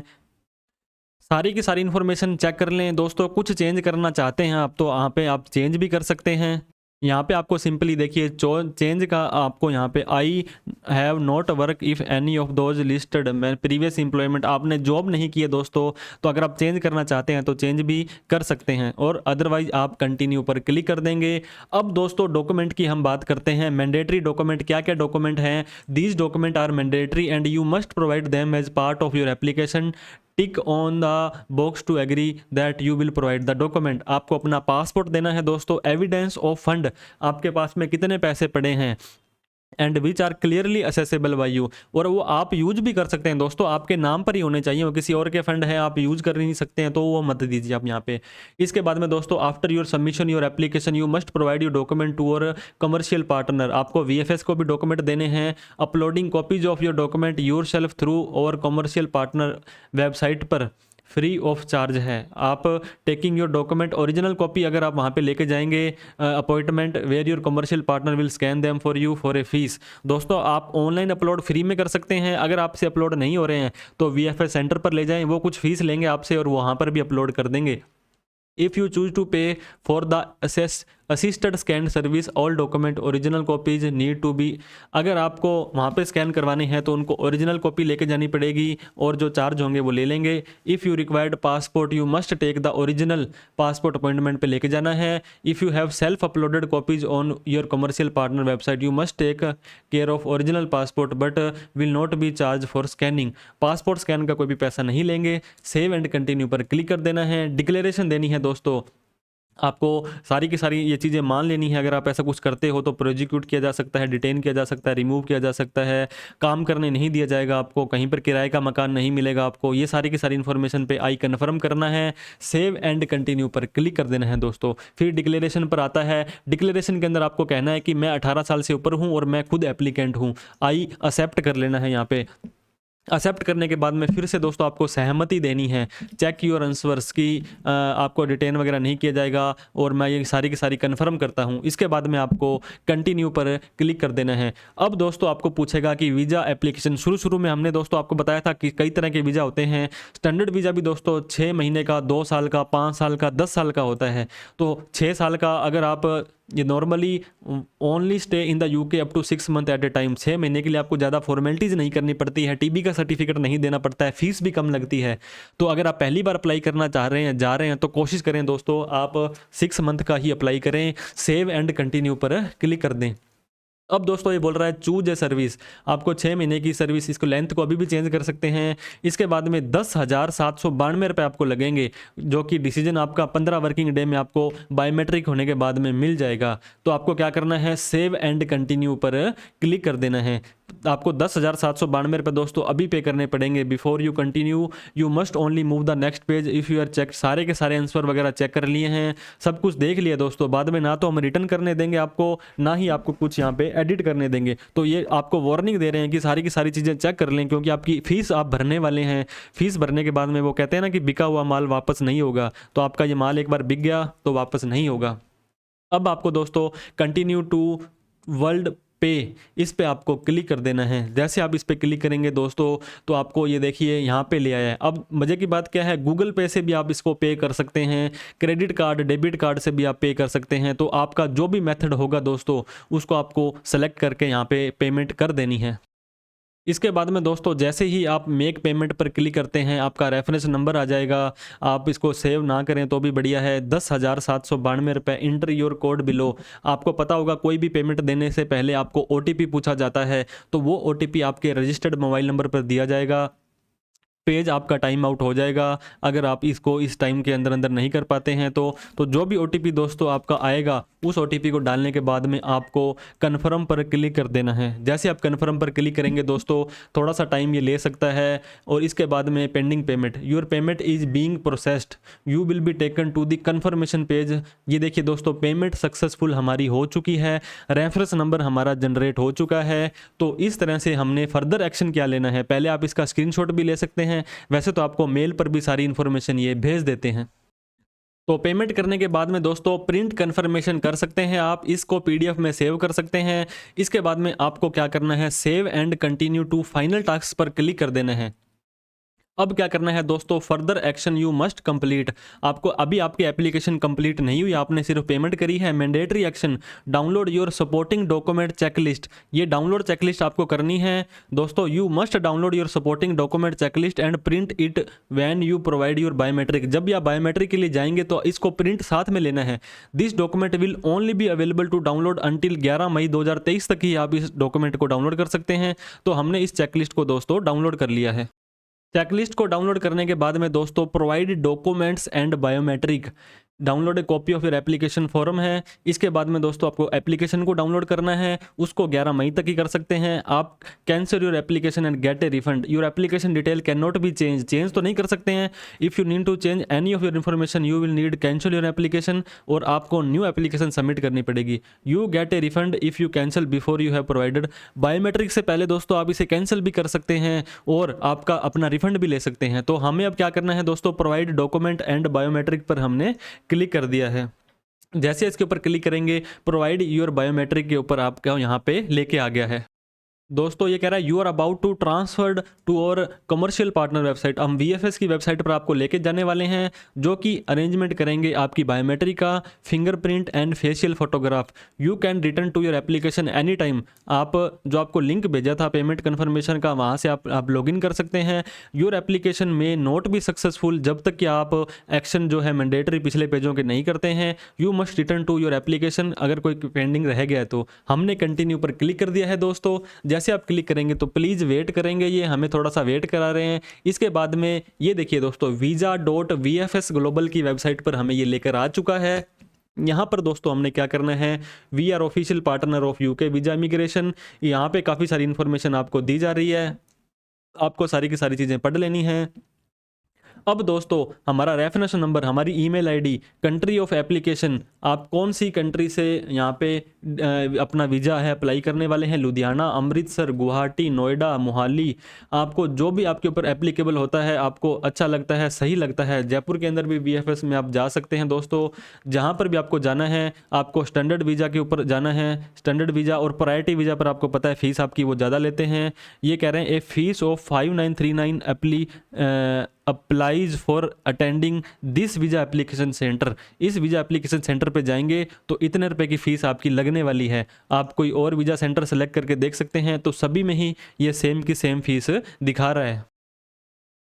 सारी की सारी इन्फॉर्मेशन चेक कर लें दोस्तों। कुछ चेंज करना चाहते हैं आप तो यहाँ पे आप चेंज भी कर सकते हैं। यहाँ पे आपको सिंपली देखिए चेंज का आपको यहाँ पे I have not work if any of those listed मैं प्रीवियस एम्प्लॉयमेंट, आपने जॉब नहीं की है दोस्तों, तो अगर आप चेंज करना चाहते हैं तो चेंज भी कर सकते हैं और अदरवाइज आप कंटिन्यू पर क्लिक कर देंगे। अब दोस्तों डॉक्यूमेंट की हम बात करते हैं। मैंडेटरी डॉक्यूमेंट, क्या क्या डॉक्यूमेंट हैं? These document are mandatory and you must provide them as part of your application. Tick on the box to agree that you will provide the document. आपको अपना पासपोर्ट देना है दोस्तों, एविडेंस ऑफ फंड, आपके पास में कितने पैसे पड़े हैं, and which are clearly assessable by you, और वो आप यूज भी कर सकते हैं दोस्तों, आपके नाम पर ही होने चाहिए, वो किसी और के फंड है आप यूज कर नहीं सकते हैं तो वो मत दीजिए आप यहाँ पे। इसके बाद में दोस्तों after your submission your application you must provide your document to our commercial partner, आपको VFS को भी डॉक्यूमेंट देने हैं। Uploading copies of your document yourself through our commercial partner website पर फ्री ऑफ चार्ज है। आप taking your document original copy अगर आप वहाँ पे लेके जाएंगे appointment where your commercial partner will scan them for you for a fee. दोस्तों आप ऑनलाइन अपलोड फ्री में कर सकते हैं, अगर आपसे अपलोड नहीं हो रहे हैं तो VFS सेंटर पर ले जाएं, वो कुछ फीस लेंगे आपसे और वहाँ पर भी अपलोड कर देंगे। If you choose to pay for the assisted scan service all document original copies need to be, अगर आपको वहाँ पे स्कैन करवाने हैं तो उनको ओरिजिनल कॉपी लेके जानी पड़ेगी और जो चार्ज होंगे वो ले लेंगे। If you required passport you must take the original passport appointment पे लेके जाना है। If you have self uploaded copies on your commercial partner website you must take care of original passport but will not be charge for scanning, passport scan का कोई भी पैसा नहीं लेंगे। सेव एंड कंटिन्यू पर क्लिक कर देना है। डिक्लेरेशन देनी है दोस्तों, आपको सारी की सारी ये चीज़ें मान लेनी है। अगर आप ऐसा कुछ करते हो तो प्रोजिक्यूट किया जा सकता है, डिटेन किया जा सकता है, रिमूव किया जा सकता है, काम करने नहीं दिया जाएगा आपको, कहीं पर किराए का मकान नहीं मिलेगा आपको। ये सारी की सारी इन्फॉर्मेशन पे आई कन्फर्म करना है, सेव एंड कंटिन्यू पर क्लिक कर देना है दोस्तों। फिर डिक्लेरेशन पर आता है। डिक्लेरेशन के अंदर आपको कहना है कि मैं 18 साल से ऊपर हूँ और मैं खुद एप्लीकेंट हूँ, आई एक्सेप्ट कर लेना है यहाँ पे। एक्सेप्ट करने के बाद में फिर से दोस्तों आपको सहमति देनी है। चेक योर आंसर्स की आपको डिटेन वगैरह नहीं किया जाएगा और मैं ये सारी की सारी कंफर्म करता हूँ। इसके बाद में आपको कंटिन्यू पर क्लिक कर देना है। अब दोस्तों आपको पूछेगा कि वीज़ा एप्लीकेशन, शुरू में हमने दोस्तों आपको बताया था कि कई तरह के वीज़ा होते हैं। स्टैंडर्ड वीज़ा भी दोस्तों 6 महीने का, 2 साल का, 5 साल का, 10 साल का होता है। तो 6 साल का अगर आप ये normally only stay in the UK up to 6 month at a time, 6 महीने के लिए आपको ज़्यादा फॉर्मेलिटीज़ नहीं करनी पड़ती है, टीबी का सर्टिफिकेट नहीं देना पड़ता है, फीस भी कम लगती है। तो अगर आप पहली बार अप्लाई करना चाह रहे हैं, जा रहे हैं, तो कोशिश करें दोस्तों आप 6 मंथ का ही अप्लाई करें। सेव एंड कंटिन्यू पर क्लिक कर दें। अब दोस्तों ये बोल रहा है चूज ए सर्विस, आपको 6 महीने की सर्विस, इसको लेंथ को अभी भी चेंज कर सकते हैं। इसके बाद में 10,792 रुपये आपको लगेंगे, जो कि डिसीजन आपका 15 वर्किंग डे में आपको बायोमेट्रिक होने के बाद में मिल जाएगा। तो आपको क्या करना है, सेव एंड कंटिन्यू पर क्लिक कर देना है। आपको 10,792 रुपये दोस्तों अभी पे करने पड़ेंगे। Before you continue you must only move the next page if you are check. सारे के सारे आंसर वगैरह चेक कर लिए हैं, सब कुछ देख लिया दोस्तों। बाद में ना तो हम रिटर्न करने देंगे आपको, ना ही आपको कुछ यहाँ पे एडिट करने देंगे। तो ये आपको वार्निंग दे रहे हैं कि सारी की सारी चीज़ें चेक कर लें, क्योंकि आपकी फ़ीस आप भरने वाले हैं। फीस भरने के बाद में वो कहते हैं ना कि बिका हुआ माल वापस नहीं होगा, तो आपका ये माल एक बार बिक गया तो वापस नहीं होगा। अब आपको दोस्तों कंटिन्यू टू वर्ल्ड पे, इस पे आपको क्लिक कर देना है। जैसे आप इस पे क्लिक करेंगे दोस्तों तो आपको ये देखिए यहाँ पे ले आया है। अब मज़े की बात क्या है, गूगल पे से भी आप इसको पे कर सकते हैं, क्रेडिट कार्ड, डेबिट कार्ड से भी आप पे कर सकते हैं। तो आपका जो भी मेथड होगा दोस्तों उसको आपको सेलेक्ट करके यहाँ पे पेमेंट कर देनी है। इसके बाद में दोस्तों जैसे ही आप मेक पेमेंट पर क्लिक करते हैं आपका रेफरेंस नंबर आ जाएगा। आप इसको सेव ना करें तो भी बढ़िया है। 10,792 रुपये। Inter your code below. आपको पता होगा कोई भी पेमेंट देने से पहले आपको OTP पूछा जाता है, तो वो OTP आपके रजिस्टर्ड मोबाइल नंबर पर दिया जाएगा। पेज आपका टाइम आउट हो जाएगा अगर आप इसको इस टाइम के अंदर अंदर नहीं कर पाते हैं। तो जो भी OTP दोस्तों आपका आएगा उस OTP को डालने के बाद में आपको कन्फर्म पर क्लिक कर देना है। जैसे आप कन्फर्म पर क्लिक करेंगे दोस्तों थोड़ा सा टाइम ये ले सकता है। और इसके बाद में pending payment, your payment is being processed, you will be taken to the confirmation page. ये देखिए दोस्तों पेमेंट सक्सेसफुल हमारी हो चुकी है, रेफरेंस नंबर हमारा जनरेट हो चुका है। तो इस तरह से हमने फर्दर एक्शन क्या लेना है, पहले आप इसका स्क्रीनशॉट भी ले सकते हैं। वैसे तो आपको मेल पर भी सारी इन्फॉर्मेशन ये भेज देते हैं। तो पेमेंट करने के बाद में दोस्तों प्रिंट कन्फर्मेशन कर सकते हैं, आप इसको PDF में सेव कर सकते हैं। इसके बाद में आपको क्या करना है, save and continue to final task पर क्लिक कर देना है। अब क्या करना है दोस्तों, further action you must complete. आपको अभी आपकी एप्लीकेशन कंप्लीट नहीं हुई, आपने सिर्फ पेमेंट करी है। Mandatory action, download your supporting document checklist. ये डाउनलोड चेकलिस्ट आपको करनी है दोस्तों। You must download your supporting document checklist and print it when you provide your biometric. जब भी आप बायोमेट्रिक के लिए जाएंगे तो इसको प्रिंट साथ में लेना है। This document will only be available to download until 11 मई 2023 तक ही आप इस डॉक्यूमेंट को डाउनलोड कर सकते हैं। तो हमने इस चेकलिस्ट को दोस्तों डाउनलोड कर लिया है। चेकलिस्ट को डाउनलोड करने के बाद में दोस्तों provide documents and biometric, download A copy of your application form है। इसके बाद में दोस्तों आपको एप्लीकेशन को डाउनलोड करना है, उसको 11 मई तक ही कर सकते हैं आप। Cancel your application and get a refund, your application detail can not be change तो नहीं कर सकते हैं। If you need to change any of your information you will need cancel your application, और आपको न्यू एप्लीकेशन सबमिट करनी पड़ेगी। You get a refund if you cancel before you have provided. Biometric से पहले दोस्तों आप इसे कैंसिल भी कर सकते हैं और आपका अपना रिफंड भी ले सकते हैं। तो हमें अब क्या करना है दोस्तों, प्रोवाइड डॉक्यूमेंट एंड बायोमेट्रिक पर हमने क्लिक कर दिया है। जैसे इसके ऊपर क्लिक करेंगे प्रोवाइड योर बायोमेट्रिक के ऊपर आपका यहाँ पे लेके आ गया है। दोस्तों ये कह रहा है you are about to transferred to our commercial partner website. हम VFS की वेबसाइट पर आपको लेके जाने वाले हैं, जो कि अरेंजमेंट करेंगे आपकी बायोमेट्रिक का, fingerprint and facial photograph. You can return to your application any time. आप जो आपको लिंक भेजा था पेमेंट कन्फर्मेशन का, वहाँ से आप लॉगिन कर सकते हैं। योर एप्लीकेशन में नोट भी सक्सेसफुल जब तक कि आप एक्शन जो है मैंडेटरी पिछले पेजों के नहीं करते हैं। You must return to your application, अगर कोई पेंडिंग रह गया है तो। हमने कंटिन्यू पर क्लिक कर दिया है दोस्तों। जैसे आप क्लिक करेंगे तो प्लीज़ वेट करेंगे, ये हमें थोड़ा सा वेट करा रहे हैं। इसके बाद में ये देखिए दोस्तों visa.vfs ग्लोबल की वेबसाइट पर हमें ये लेकर आ चुका है। यहाँ पर दोस्तों हमने क्या करना है, we are official partner of UK visa immigration. यहाँ पे काफ़ी सारी इन्फॉर्मेशन आपको दी जा रही है, आपको सारी की सारी चीज़ें पढ़ लेनी है। अब दोस्तों हमारा रेफरेंस नंबर, हमारी email ID, country of application, आप कौन सी कंट्री से यहाँ पे अपना वीज़ा है अप्लाई करने वाले हैं, लुधियाना, अमृतसर, गुवाहाटी, नोएडा, मोहाली, आपको जो भी आपके ऊपर एप्लीकेबल होता है, आपको अच्छा लगता है, सही लगता है, जयपुर के अंदर भी VFS में आप जा सकते हैं दोस्तों। जहाँ पर भी आपको जाना है, आपको स्टैंडर्ड वीज़ा के ऊपर जाना है। स्टैंडर्ड वीज़ा और प्रायोरिटी वीज़ा पर आपको पता है फ़ीस आपकी वो ज़्यादा लेते हैं। ये कह रहे हैं a fee of 5939 applies for attending this visa application centre. इस वीज़ा एप्लीकेशन सेंटर पे जाएंगे तो इतने रुपए की फ़ीस आपकी लगने वाली है। आप कोई और वीज़ा सेंटर सेलेक्ट करके देख सकते हैं, तो सभी में ही ये सेम की सेम फीस दिखा रहा है।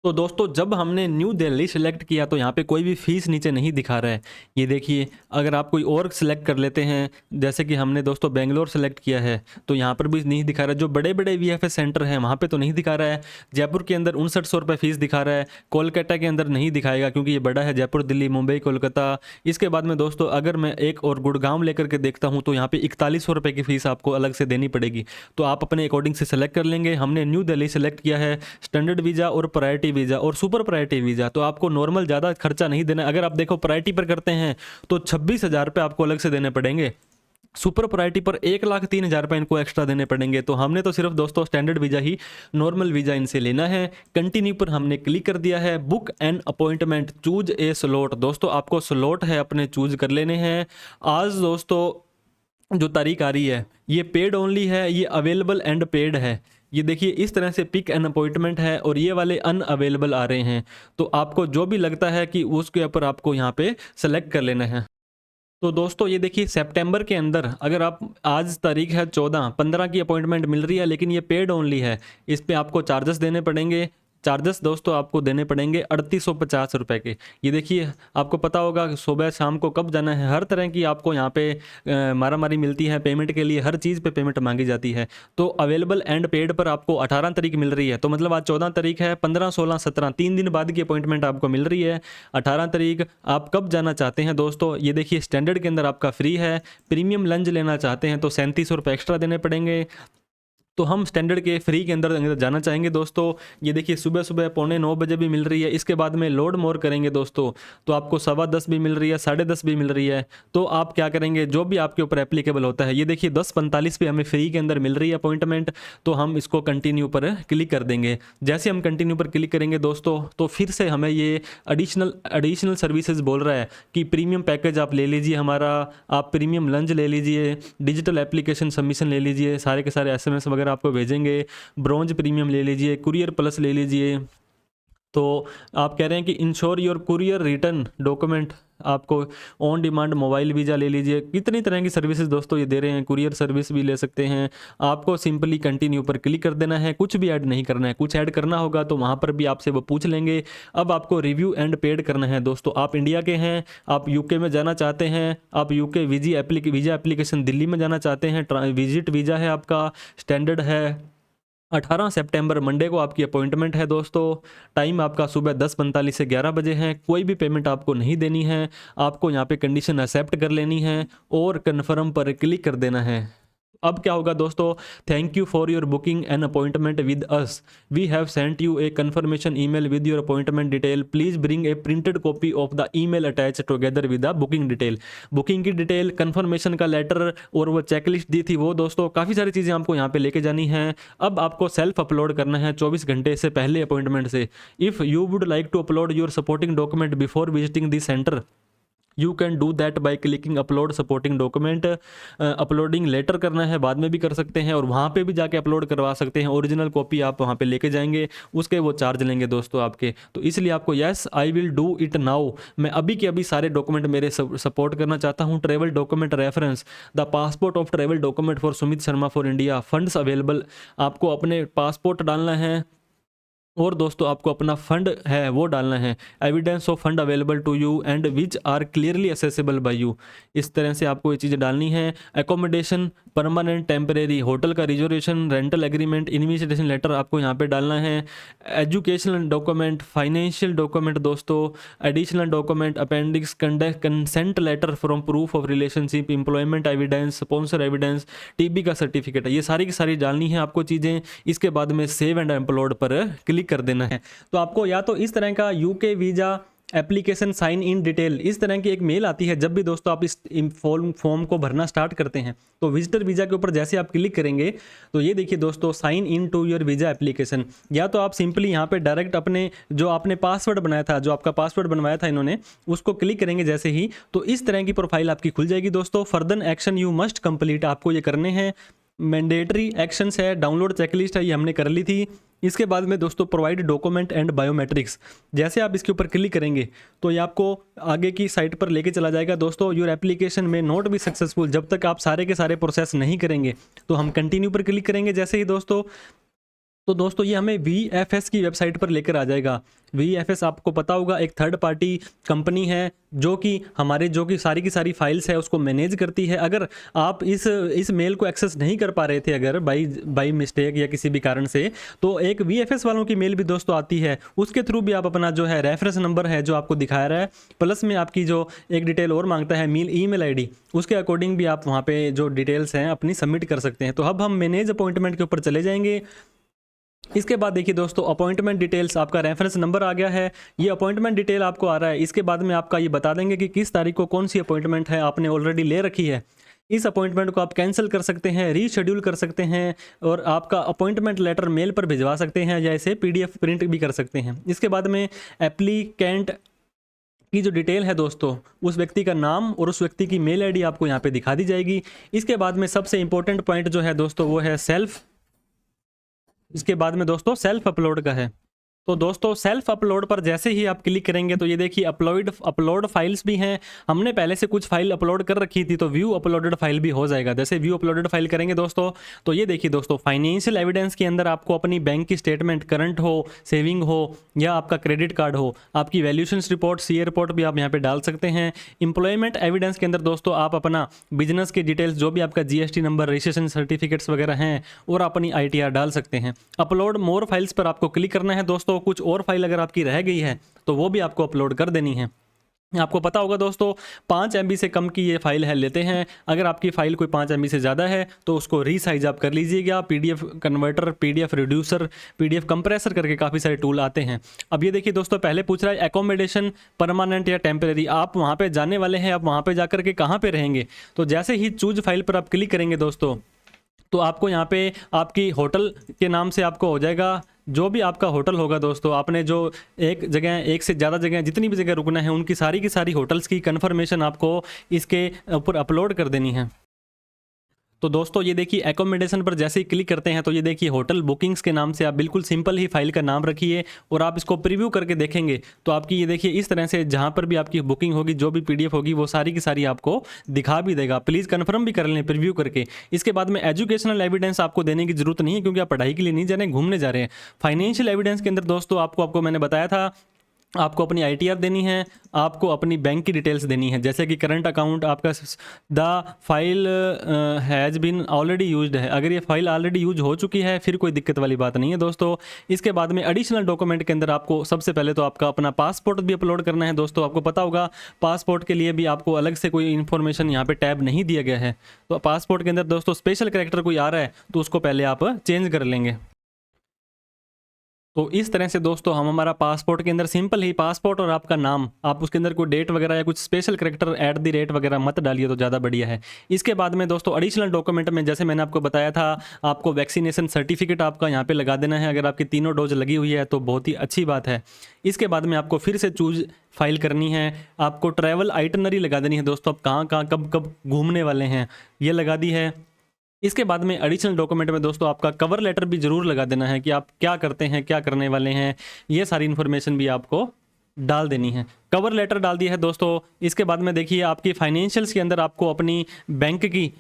तो दोस्तों जब हमने न्यू दिल्ली सेलेक्ट किया तो यहाँ पे कोई भी फ़ीस नीचे नहीं दिखा रहा है। ये देखिए, अगर आप कोई और सेलेक्ट कर लेते हैं, जैसे कि हमने दोस्तों बेंगलोर सेलेक्ट किया है, तो यहाँ पर भी नहीं दिखा रहा है। जो बड़े बड़े VFS सेंटर हैं वहाँ पे तो नहीं दिखा रहा है। जयपुर के अंदर 5900 रुपये फ़ीस दिखा रहा है। कोलकाता के अंदर नहीं दिखाएगा क्योंकि ये बड़ा है, जयपुर, दिल्ली, मुंबई, कोलकाता। इसके बाद में दोस्तों अगर मैं एक और गुड़गांव लेकर के देखता हूँ तो यहाँ पे 4100 रुपये की फ़ीस आपको अलग से देनी पड़ेगी। तो आप अपने अकॉर्डिंग से सेलेक्ट कर लेंगे। हमने न्यू दिल्ली सेलेक्ट किया है, स्टैंडर्ड वीज़ा और प्रायोरिटी वीज़ा और सुपर प्रायोरिटी वीज़ा, तो आपको नॉर्मल ज़्यादा खर्चा नहीं देना। अगर आप देखो प्रायोरिटी पर करते हैं तो 26,000 रुपये आपको अलग से देने पड़ेंगे। सुपर प्रायोरिटी पर 1,03,000 रुपये इनको एक्स्ट्रा देने पड़ेंगे। तो हमने तो सिर्फ दोस्तों स्टैंडर्ड वीज़ा ही, नॉर्मल वीज़ा इनसे लेना है। कंटिन्यू पर हमने क्लिक कर दिया है। Book an appointment, choose a slot. दोस्तों आपको स्लॉट है अपने चूज कर लेने हैं। आज दोस्तों जो तारीख आ रही है ये पेड ओनली है, ये अवेलेबल एंड पेड है। ये देखिए इस तरह से पिक एन अपॉइंटमेंट है और ये वाले अनअवेलेबल आ रहे हैं। तो आपको जो भी लगता है कि उसके ऊपर आपको यहाँ पे सेलेक्ट कर लेना है। तो दोस्तों ये देखिए सितंबर के अंदर अगर आप, आज तारीख है 14, 15 की अपॉइंटमेंट मिल रही है, लेकिन ये पेड ओनली है। इस पे आपको चार्जेस देने पड़ेंगे। चार्जेस दोस्तों आपको देने पड़ेंगे 3850 रुपये के। ये देखिए आपको पता होगा कि सुबह शाम को कब जाना है, हर तरह की आपको यहाँ पे मारामारी मिलती है पेमेंट के लिए, हर चीज़ पे पेमेंट मांगी जाती है। तो अवेलेबल एंड पेड पर आपको 18 तारीख मिल रही है, तो मतलब आज 14 तारीख है, 15, 16, 17, 3 दिन बाद की अपॉइंटमेंट आपको मिल रही है। 18 तारीख आप कब जाना चाहते हैं दोस्तों, ये देखिए स्टैंडर्ड के अंदर आपका फ्री है। प्रीमियम लंच लेना चाहते हैं तो 3700 रुपये एक्स्ट्रा देने पड़ेंगे। तो हम स्टैंडर्ड के फ्री के अंदर जाना चाहेंगे दोस्तों। ये देखिए सुबह सुबह 8:45 बजे भी मिल रही है। इसके बाद में लोड मोर करेंगे दोस्तों तो आपको 10:15 भी मिल रही है, 10:30 भी मिल रही है। तो आप क्या करेंगे, जो भी आपके ऊपर एप्लीकेबल होता है। ये देखिए 10:45 पे हमें फ्री के अंदर मिल रही है अपॉइंटमेंट, तो हम इसको कंटिन्यू पर क्लिक कर देंगे। जैसे हम कंटिन्यू पर क्लिक करेंगे दोस्तों तो फिर से हमें ये एडिशनल सर्विसेज बोल रहा है कि प्रीमियम पैकेज आप ले लीजिए हमारा, आप प्रीमियम लंच ले लीजिए, डिजिटल एप्लीकेशन सबमिशन ले लीजिए, सारे के सारे SMS वगैरह आपको भेजेंगे, ब्रॉन्ज प्रीमियम ले लीजिए, कुरियर प्लस ले लीजिए। तो आप कह रहे हैं कि ensure your courier return document, आपको ऑन डिमांड मोबाइल वीज़ा ले लीजिए। कितनी तरह की सर्विसेज दोस्तों ये दे रहे हैं, कुरियर सर्विस भी ले सकते हैं। आपको सिंपली कंटिन्यू पर क्लिक कर देना है, कुछ भी ऐड नहीं करना है। कुछ ऐड करना होगा तो वहाँ पर भी आपसे वो पूछ लेंगे। अब आपको रिव्यू एंड पेड करना है दोस्तों। आप इंडिया के हैं, आप UK में जाना चाहते हैं, आप UK वीज़ा एप्लीकेशन दिल्ली में जाना चाहते हैं, विजिट वीज़ा है आपका, स्टैंडर्ड है। 18 सितंबर मंडे को आपकी अपॉइंटमेंट है दोस्तों। टाइम आपका सुबह 10:45 से 11 बजे है। कोई भी पेमेंट आपको नहीं देनी है, आपको यहाँ पे कंडीशन एक्सेप्ट कर लेनी है और कन्फर्म पर क्लिक कर देना है। अब क्या होगा दोस्तों, thank you for your booking an appointment with us, we have sent you a confirmation email with your appointment detail, please bring a printed copy of the email attach together with the booking detail. Booking की detail, confirmation का letter और वो checklist दी थी वो दोस्तों, काफ़ी सारी चीज़ें आपको यहाँ पे लेके जानी है। अब आपको सेल्फ अपलोड करना है 24 घंटे से पहले अपॉइंटमेंट से। If you would like to upload your supporting document before visiting the centre, you can do that by clicking upload supporting document. Uploading later करना है बाद में भी कर सकते हैं और वहाँ पे भी जाके अपलोड करवा सकते हैं। ओरिजिनल कॉपी आप वहाँ पे लेके जाएंगे, उसके वो चार्ज लेंगे दोस्तों आपके। तो इसलिए आपको yes I will do it now, मैं अभी के अभी सारे डॉक्यूमेंट मेरे सपोर्ट करना चाहता हूँ। Travel document reference, the passport of travel document for Sumit Sharma for India, funds available, आपको अपने पासपोर्ट डालना है और दोस्तों आपको अपना फंड है वो डालना है। Evidence of fund available to you and which are clearly assessable by you, इस तरह से आपको ये चीज़ें डालनी है। एकोमोडेशन, परमानेंट, टेम्परेरी, होटल का reservation, rental agreement, invitation letter आपको यहाँ पे डालना है। एजुकेशनल डॉक्यूमेंट, फाइनेंशियल डॉक्यूमेंट दोस्तों, additional document, appendix, consent letter from proof of relationship, employment evidence, sponsor evidence, TB का सर्टिफिकेट है, ये सारी की सारी डालनी है आपको चीज़ें। इसके बाद में सेव एंड अपलोड पर क्लिक क्लिक कर देना है। तो आपको या तो इस तरह का UK visa application sign in detail इस तरह की एक मेल आती है जब भी दोस्तों आप इस फॉर्म को भरना स्टार्ट करते हैं। तो विजिटर वीज़ा के ऊपर जैसे आप क्लिक करेंगे तो ये देखिए दोस्तों, sign in to your visa application. या तो आप सिंपली यहाँ पे डायरेक्ट अपने जो आपने पासवर्ड बनाया था, जो आपका पासवर्ड बनवाया था इन्होंने, उसको क्लिक करेंगे जैसे ही, तो इस तरह की प्रोफाइल आपकी खुल जाएगी दोस्तों। Further action you must complete, आपको ये करने हैं। मैंडेटरी एक्शंस है, डाउनलोड चेकलिस्ट है, ये हमने कर ली थी। इसके बाद में दोस्तों प्रोवाइड डॉक्यूमेंट एंड बायोमेट्रिक्स, जैसे आप इसके ऊपर क्लिक करेंगे तो ये आपको आगे की साइट पर लेके चला जाएगा दोस्तों। योर एप्लीकेशन में नॉट बी सक्सेसफुल, जब तक आप सारे के सारे प्रोसेस नहीं करेंगे। तो हम कंटिन्यू पर क्लिक करेंगे जैसे ही दोस्तों, तो दोस्तों ये हमें VFS की वेबसाइट पर लेकर आ जाएगा। VFS आपको पता होगा एक थर्ड पार्टी कंपनी है जो कि सारी की सारी फाइल्स है उसको मैनेज करती है। अगर आप इस मेल को एक्सेस नहीं कर पा रहे थे अगर बाई मिस्टेक या किसी भी कारण से, तो एक VFS वालों की मेल भी दोस्तों आती है, उसके थ्रू भी आप अपना जो है रेफरेंस नंबर है जो आपको दिखा रहा है, प्लस में आपकी जो एक डिटेल और मांगता है ईमेल ID, उसके अकॉर्डिंग भी आप वहाँ पे जो डिटेल्स हैं अपनी सबमिट कर सकते हैं। तो अब हम मैनेज अपॉइंटमेंट के ऊपर चले जाएंगे। इसके बाद देखिए दोस्तों, अपॉइंटमेंट डिटेल्स, आपका रेफरेंस नंबर आ गया है, ये अपॉइंटमेंट डिटेल आपको आ रहा है। इसके बाद में आपका ये बता देंगे कि किस तारीख को कौन सी अपॉइंटमेंट है, आपने ऑलरेडी ले रखी है। इस अपॉइंटमेंट को आप कैंसिल कर सकते हैं, रीशेड्यूल कर सकते हैं, और आपका अपॉइंटमेंट लेटर मेल पर भिजवा सकते हैं या इसे PDF प्रिंट भी कर सकते हैं। इसके बाद में एप्लीकेंट की जो डिटेल है दोस्तों, उस व्यक्ति का नाम और उस व्यक्ति की मेल ID आपको यहाँ पे दिखा दी जाएगी। इसके बाद में सबसे इंपॉर्टेंट पॉइंट जो है दोस्तों वो है इसके बाद में दोस्तों सेल्फ अपलोड का है। तो दोस्तों सेल्फ अपलोड पर जैसे ही आप क्लिक करेंगे तो ये देखिए अपलोड फाइल्स भी हैं। हमने पहले से कुछ फाइल अपलोड कर रखी थी, तो व्यू अपलोडेड फाइल भी हो जाएगा। जैसे व्यू अपलोडेड फाइल करेंगे दोस्तों, तो ये देखिए दोस्तों, फाइनेंशियल एविडेंस के अंदर आपको अपनी बैंक की स्टेटमेंट, करंट हो, सेविंग हो या आपका क्रेडिट कार्ड हो, आपकी वैल्यूएशन रिपोर्ट, CA रिपोर्ट भी आप यहाँ पे डाल सकते हैं। एम्प्लॉयमेंट एविडेंस के अंदर दोस्तों आप अपना बिजनेस की डिटेल्स, जो भी आपका GST नंबर, रजिस्ट्रेशन सर्टिफिकेट्स वगैरह हैं, और अपनी ITR डाल सकते हैं। अपलोड मोर फाइल्स पर आपको क्लिक करना है दोस्तों। कुछ और फाइल अगर आपकी रह गई है तो वो भी आपको अपलोड कर देनी है। आपको पता होगा दोस्तों 5 MB से कम की ये फाइल है लेते हैं। अगर आपकी फाइल कोई 5 MB से ज़्यादा है तो उसको रीसाइज आप कर लीजिएगा। PDF converter, PDF reducer, PDF compressor करके काफ़ी सारे टूल आते हैं। अब ये देखिए दोस्तों, पहले पूछ रहा है एकोमोडेशन परमानेंट या टेम्परेरी, आप वहाँ पे जाने वाले हैं, आप वहाँ पे जाकर के कहाँ पे रहेंगे। तो जैसे ही चूज फाइल पर आप क्लिक करेंगे दोस्तों, तो आपको यहाँ पे आपकी होटल के नाम से आपको हो जाएगा, जो भी आपका होटल होगा दोस्तों, आपने जो एक से ज़्यादा जगह, जितनी भी जगह रुकना है, उनकी सारी की सारी होटल्स की कन्फर्मेशन आपको इसके ऊपर अपलोड कर देनी है। तो दोस्तों ये देखिए एकोमोडेशन पर जैसे ही क्लिक करते हैं तो ये देखिए होटल बुकिंग्स के नाम से आप बिल्कुल सिंपल ही फाइल का नाम रखिए और आप इसको प्रीव्यू करके देखेंगे तो आपकी ये देखिए इस तरह से जहां पर भी आपकी बुकिंग होगी, जो भी PDF होगी, वो सारी की सारी आपको दिखा भी देगा। प्लीज़ कन्फर्म भी कर लें प्रीव्यू करके। इसके बाद में एजुकेशनल एविडेंस आपको देने की जरूरत नहीं है, क्योंकि आप पढ़ाई के लिए नहीं जा रहे हैं, घूमने जा रहे हैं। फाइनेंशियल एविडेंस के अंदर दोस्तों आपको मैंने बताया था, आपको अपनी ITR देनी है, आपको अपनी बैंक की डिटेल्स देनी है, जैसे कि करंट अकाउंट आपका, the file has been already used है। अगर ये फाइल ऑलरेडी यूज हो चुकी है फिर कोई दिक्कत वाली बात नहीं है दोस्तों। इसके बाद में एडिशनल डॉक्यूमेंट के अंदर आपको सबसे पहले तो आपका अपना पासपोर्ट भी अपलोड करना है दोस्तों। आपको पता होगा पासपोर्ट के लिए भी आपको अलग से कोई इन्फॉर्मेशन यहाँ पे टैब नहीं दिया गया है। तो पासपोर्ट के अंदर दोस्तों स्पेशल कैरेक्टर कोई आ रहा है तो उसको पहले आप चेंज कर लेंगे। तो इस तरह से दोस्तों हम हमारा पासपोर्ट के अंदर सिंपल ही पासपोर्ट और आपका नाम, आप उसके अंदर कोई डेट वगैरह या कुछ स्पेशल कैरेक्टर @ वगैरह मत डालिए तो ज़्यादा बढ़िया है। इसके बाद में दोस्तों एडिशनल डॉक्यूमेंट में जैसे मैंने आपको बताया था, आपको वैक्सीनेशन सर्टिफिकेट आपका यहाँ पे लगा देना है। अगर आपकी 3 डोज लगी हुई है तो बहुत ही अच्छी बात है। इसके बाद में आपको फिर से चूज फाइल करनी है, आपको ट्रैवल आइटनरी लगा देनी है दोस्तों, आप कहाँ कहाँ कब कब घूमने वाले हैं ये लगा दी है। इसके बाद में एडिशनल डॉक्यूमेंट में दोस्तों आपका कवर लेटर भी ज़रूर लगा देना है कि आप क्या करते हैं, क्या करने वाले हैं, ये सारी इन्फॉर्मेशन भी आपको डाल देनी है। कवर लेटर डाल दिया है दोस्तों। इसके बाद में देखिए आपकी फाइनेंशियल्स के अंदर आपको अपनी बैंक की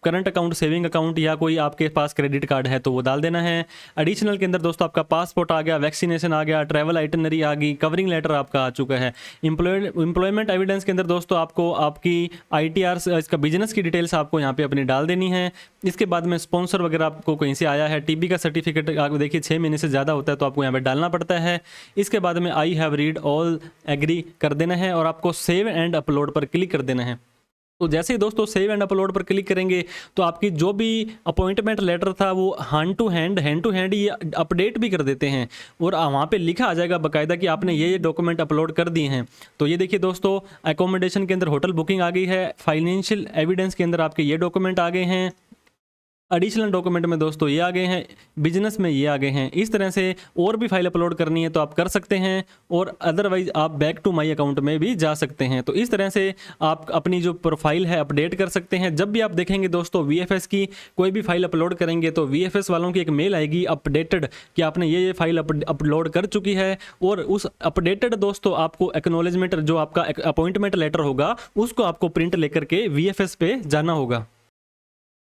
करंट अकाउंट, सेविंग अकाउंट या कोई आपके पास क्रेडिट कार्ड है तो वो डाल देना है। एडिशनल के अंदर दोस्तों आपका पासपोर्ट आ गया, वैक्सीनेशन आ गया, ट्रैवल आइटनरी आ गई, कवरिंग लेटर आपका आ चुका है। एम्प्लॉयमेंट एविडेंस के अंदर दोस्तों आपको आपकी ITR, इसका बिजनेस की डिटेल्स आपको यहाँ पे अपनी डाल देनी है। इसके बाद में स्पॉन्सर वगैरह आपको कहीं से आया है, TB का सर्टिफिकेट आपको देखिए 6 महीने से ज़्यादा होता है तो आपको यहाँ पे डालना पड़ता है। इसके बाद में I have read all agree कर देना है और आपको सेव एंड अपलोड पर क्लिक कर देना है। तो जैसे ही दोस्तों सेव एंड अपलोड पर क्लिक करेंगे तो आपकी जो भी अपॉइंटमेंट लेटर था वो हैंड टू हैंड ये अपडेट भी कर देते हैं और वहाँ पे लिखा आ जाएगा बाकायदा कि आपने ये डॉक्यूमेंट अपलोड कर दिए हैं। तो ये देखिए दोस्तों, एकोमोडेशन के अंदर होटल बुकिंग आ गई है, फाइनेंशियल एविडेंस के अंदर आपके ये डॉक्यूमेंट आ गए हैं, एडिशनल डॉक्यूमेंट में दोस्तों ये आ गए हैं, बिजनेस में ये आ गए हैं। इस तरह से और भी फाइल अपलोड करनी है तो आप कर सकते हैं और अदरवाइज आप बैक टू माई अकाउंट में भी जा सकते हैं। तो इस तरह से आप अपनी जो प्रोफाइल है अपडेट कर सकते हैं। जब भी आप देखेंगे दोस्तों VFS की कोई भी फाइल अपलोड करेंगे तो VFS वालों की एक मेल आएगी अपडेटेड कि आपने ये फाइल अपलोड कर चुकी है, और उस अपडेटेड दोस्तों आपको एक्नॉलेजमेंट जो आपका अपॉइंटमेंट लेटर होगा उसको आपको प्रिंट लेकर के VFS पे जाना होगा।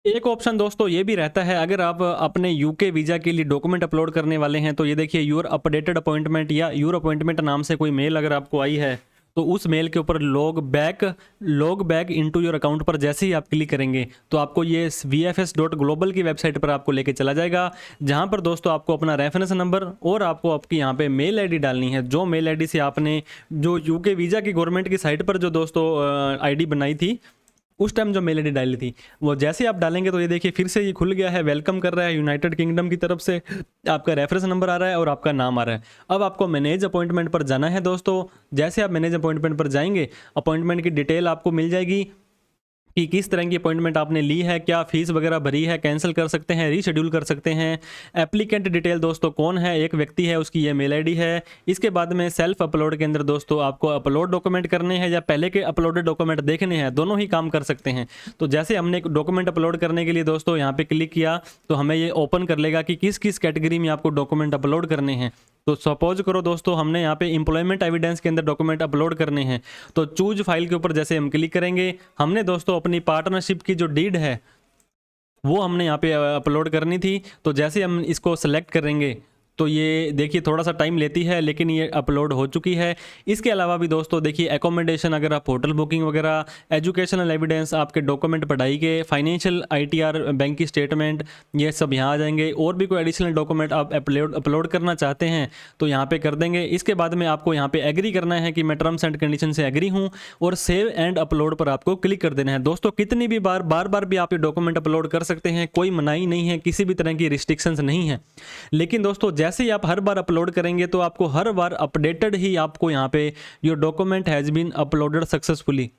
एक ऑप्शन दोस्तों ये भी रहता है, अगर आप अपने यूके वीज़ा के लिए डॉक्यूमेंट अपलोड करने वाले हैं तो ये देखिए योर अपडेटेड अपॉइंटमेंट या योर अपॉइंटमेंट नाम से कोई मेल अगर आपको आई है तो उस मेल के ऊपर log back into your account पर जैसे ही आप क्लिक करेंगे तो आपको ये vfs.global की वेबसाइट पर आपको लेके चला जाएगा, जहां पर दोस्तों आपको अपना रेफरेंस नंबर और आपको आपकी यहाँ पे मेल आईडी डालनी है। जो मेल आईडी से आपने जो यूके वीज़ा की गवर्नमेंट की साइट पर जो दोस्तों आईडी बनाई थी उस टाइम जो मेल आईडी डाली थी वो जैसे आप डालेंगे तो ये देखिए फिर से ये खुल गया है, वेलकम कर रहा है यूनाइटेड किंगडम की तरफ से, आपका रेफरेंस नंबर आ रहा है और आपका नाम आ रहा है। अब आपको मैनेज अपॉइंटमेंट पर जाना है दोस्तों। जैसे आप मैनेज अपॉइंटमेंट पर जाएंगे अपॉइंटमेंट की डिटेल आपको मिल जाएगी कि किस तरह की अपॉइंटमेंट आपने ली है, क्या फीस वगैरह भरी है, कैंसिल कर सकते हैं, रीशेड्यूल कर सकते हैं। एप्लीकेंट डिटेल दोस्तों कौन है, एक व्यक्ति है उसकी ये मेल आईडी है। इसके बाद में सेल्फ अपलोड के अंदर दोस्तों आपको अपलोड डॉक्यूमेंट करने हैं या पहले के अपलोडेड डॉक्यूमेंट देखने हैं, दोनों ही काम कर सकते हैं। तो जैसे हमने एक डॉक्यूमेंट अपलोड करने के लिए दोस्तों यहाँ पे क्लिक किया तो हमें ये ओपन कर लेगा कि किस किस कैटेगरी में आपको डॉक्यूमेंट अपलोड करने हैं। तो सपोज करो दोस्तों हमने यहाँ पे एम्प्लॉयमेंट एविडेंस के अंदर डॉक्यूमेंट अपलोड करने हैं तो चूज फाइल के ऊपर जैसे हम क्लिक करेंगे, हमने दोस्तों अपनी पार्टनरशिप की जो डीड है वो हमने यहाँ पे अपलोड करनी थी। तो जैसे हम इसको सेलेक्ट करेंगे तो ये देखिए थोड़ा सा टाइम लेती है लेकिन ये अपलोड हो चुकी है। इसके अलावा भी दोस्तों देखिए एकोमोडेशन, अगर आप होटल बुकिंग वगैरह, एजुकेशनल एविडेंस, आपके डॉक्यूमेंट पढ़ाई के, फाइनेंशियल ITR बैंक की स्टेटमेंट, ये सब यहाँ आ जाएंगे। और भी कोई एडिशनल डॉक्यूमेंट आप अपलोड करना चाहते हैं तो यहाँ पे कर देंगे। इसके बाद में आपको यहाँ पे एग्री करना है कि मैं टर्म्स एंड कंडीशन से एग्री हूँ और सेव एंड अपलोड पर आपको क्लिक कर देना है। दोस्तों कितनी भी बार बार भी आप ये डॉक्यूमेंट अपलोड कर सकते हैं, कोई मनाही नहीं है, किसी भी तरह की रिस्ट्रिक्शंस नहीं है। लेकिन दोस्तों जैसे ही आप हर बार अपलोड करेंगे तो आपको हर बार अपडेटेड ही आपको यहाँ पे your document has been uploaded successfully.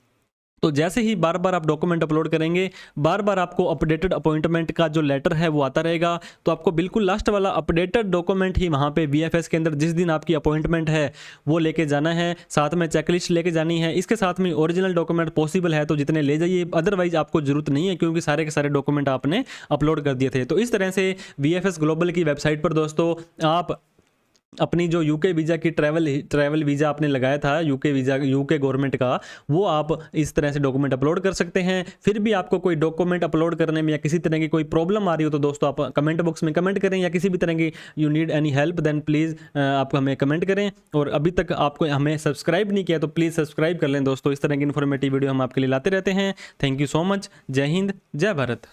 तो जैसे ही बार बार आप डॉक्यूमेंट अपलोड करेंगे बार बार आपको अपडेटेड अपॉइंटमेंट का जो लेटर है वो आता रहेगा। तो आपको बिल्कुल लास्ट वाला अपडेटेड डॉक्यूमेंट ही वहाँ पे VFS के अंदर जिस दिन आपकी अपॉइंटमेंट है वो लेके जाना है, साथ में चेकलिस्ट लेके जानी है। इसके साथ में ओरिजिनल डॉक्यूमेंट पॉसिबल है तो जितने ले जाइए, अदरवाइज आपको जरूरत नहीं है क्योंकि सारे के सारे डॉक्यूमेंट आपने अपलोड कर दिए थे। तो इस तरह से VFS ग्लोबल की वेबसाइट पर दोस्तों आप अपनी जो यूके वीज़ा की ट्रैवल वीज़ा आपने लगाया था यूके वीज़ा, यूके गवर्नमेंट का, वो आप इस तरह से डॉक्यूमेंट अपलोड कर सकते हैं। फिर भी आपको कोई डॉक्यूमेंट अपलोड करने में या किसी तरह की कोई प्रॉब्लम आ रही हो तो दोस्तों आप कमेंट बॉक्स में कमेंट करें, या किसी भी तरह की you need any help then please आप हमें कमेंट करें। और अभी तक आपको हमें सब्सक्राइब नहीं किया तो प्लीज़ सब्सक्राइब कर लें दोस्तों। इस तरह की इन्फॉर्मेटिव वीडियो हम आपके लिए लाते रहते हैं। Thank you so much. जय हिंद, जय भारत।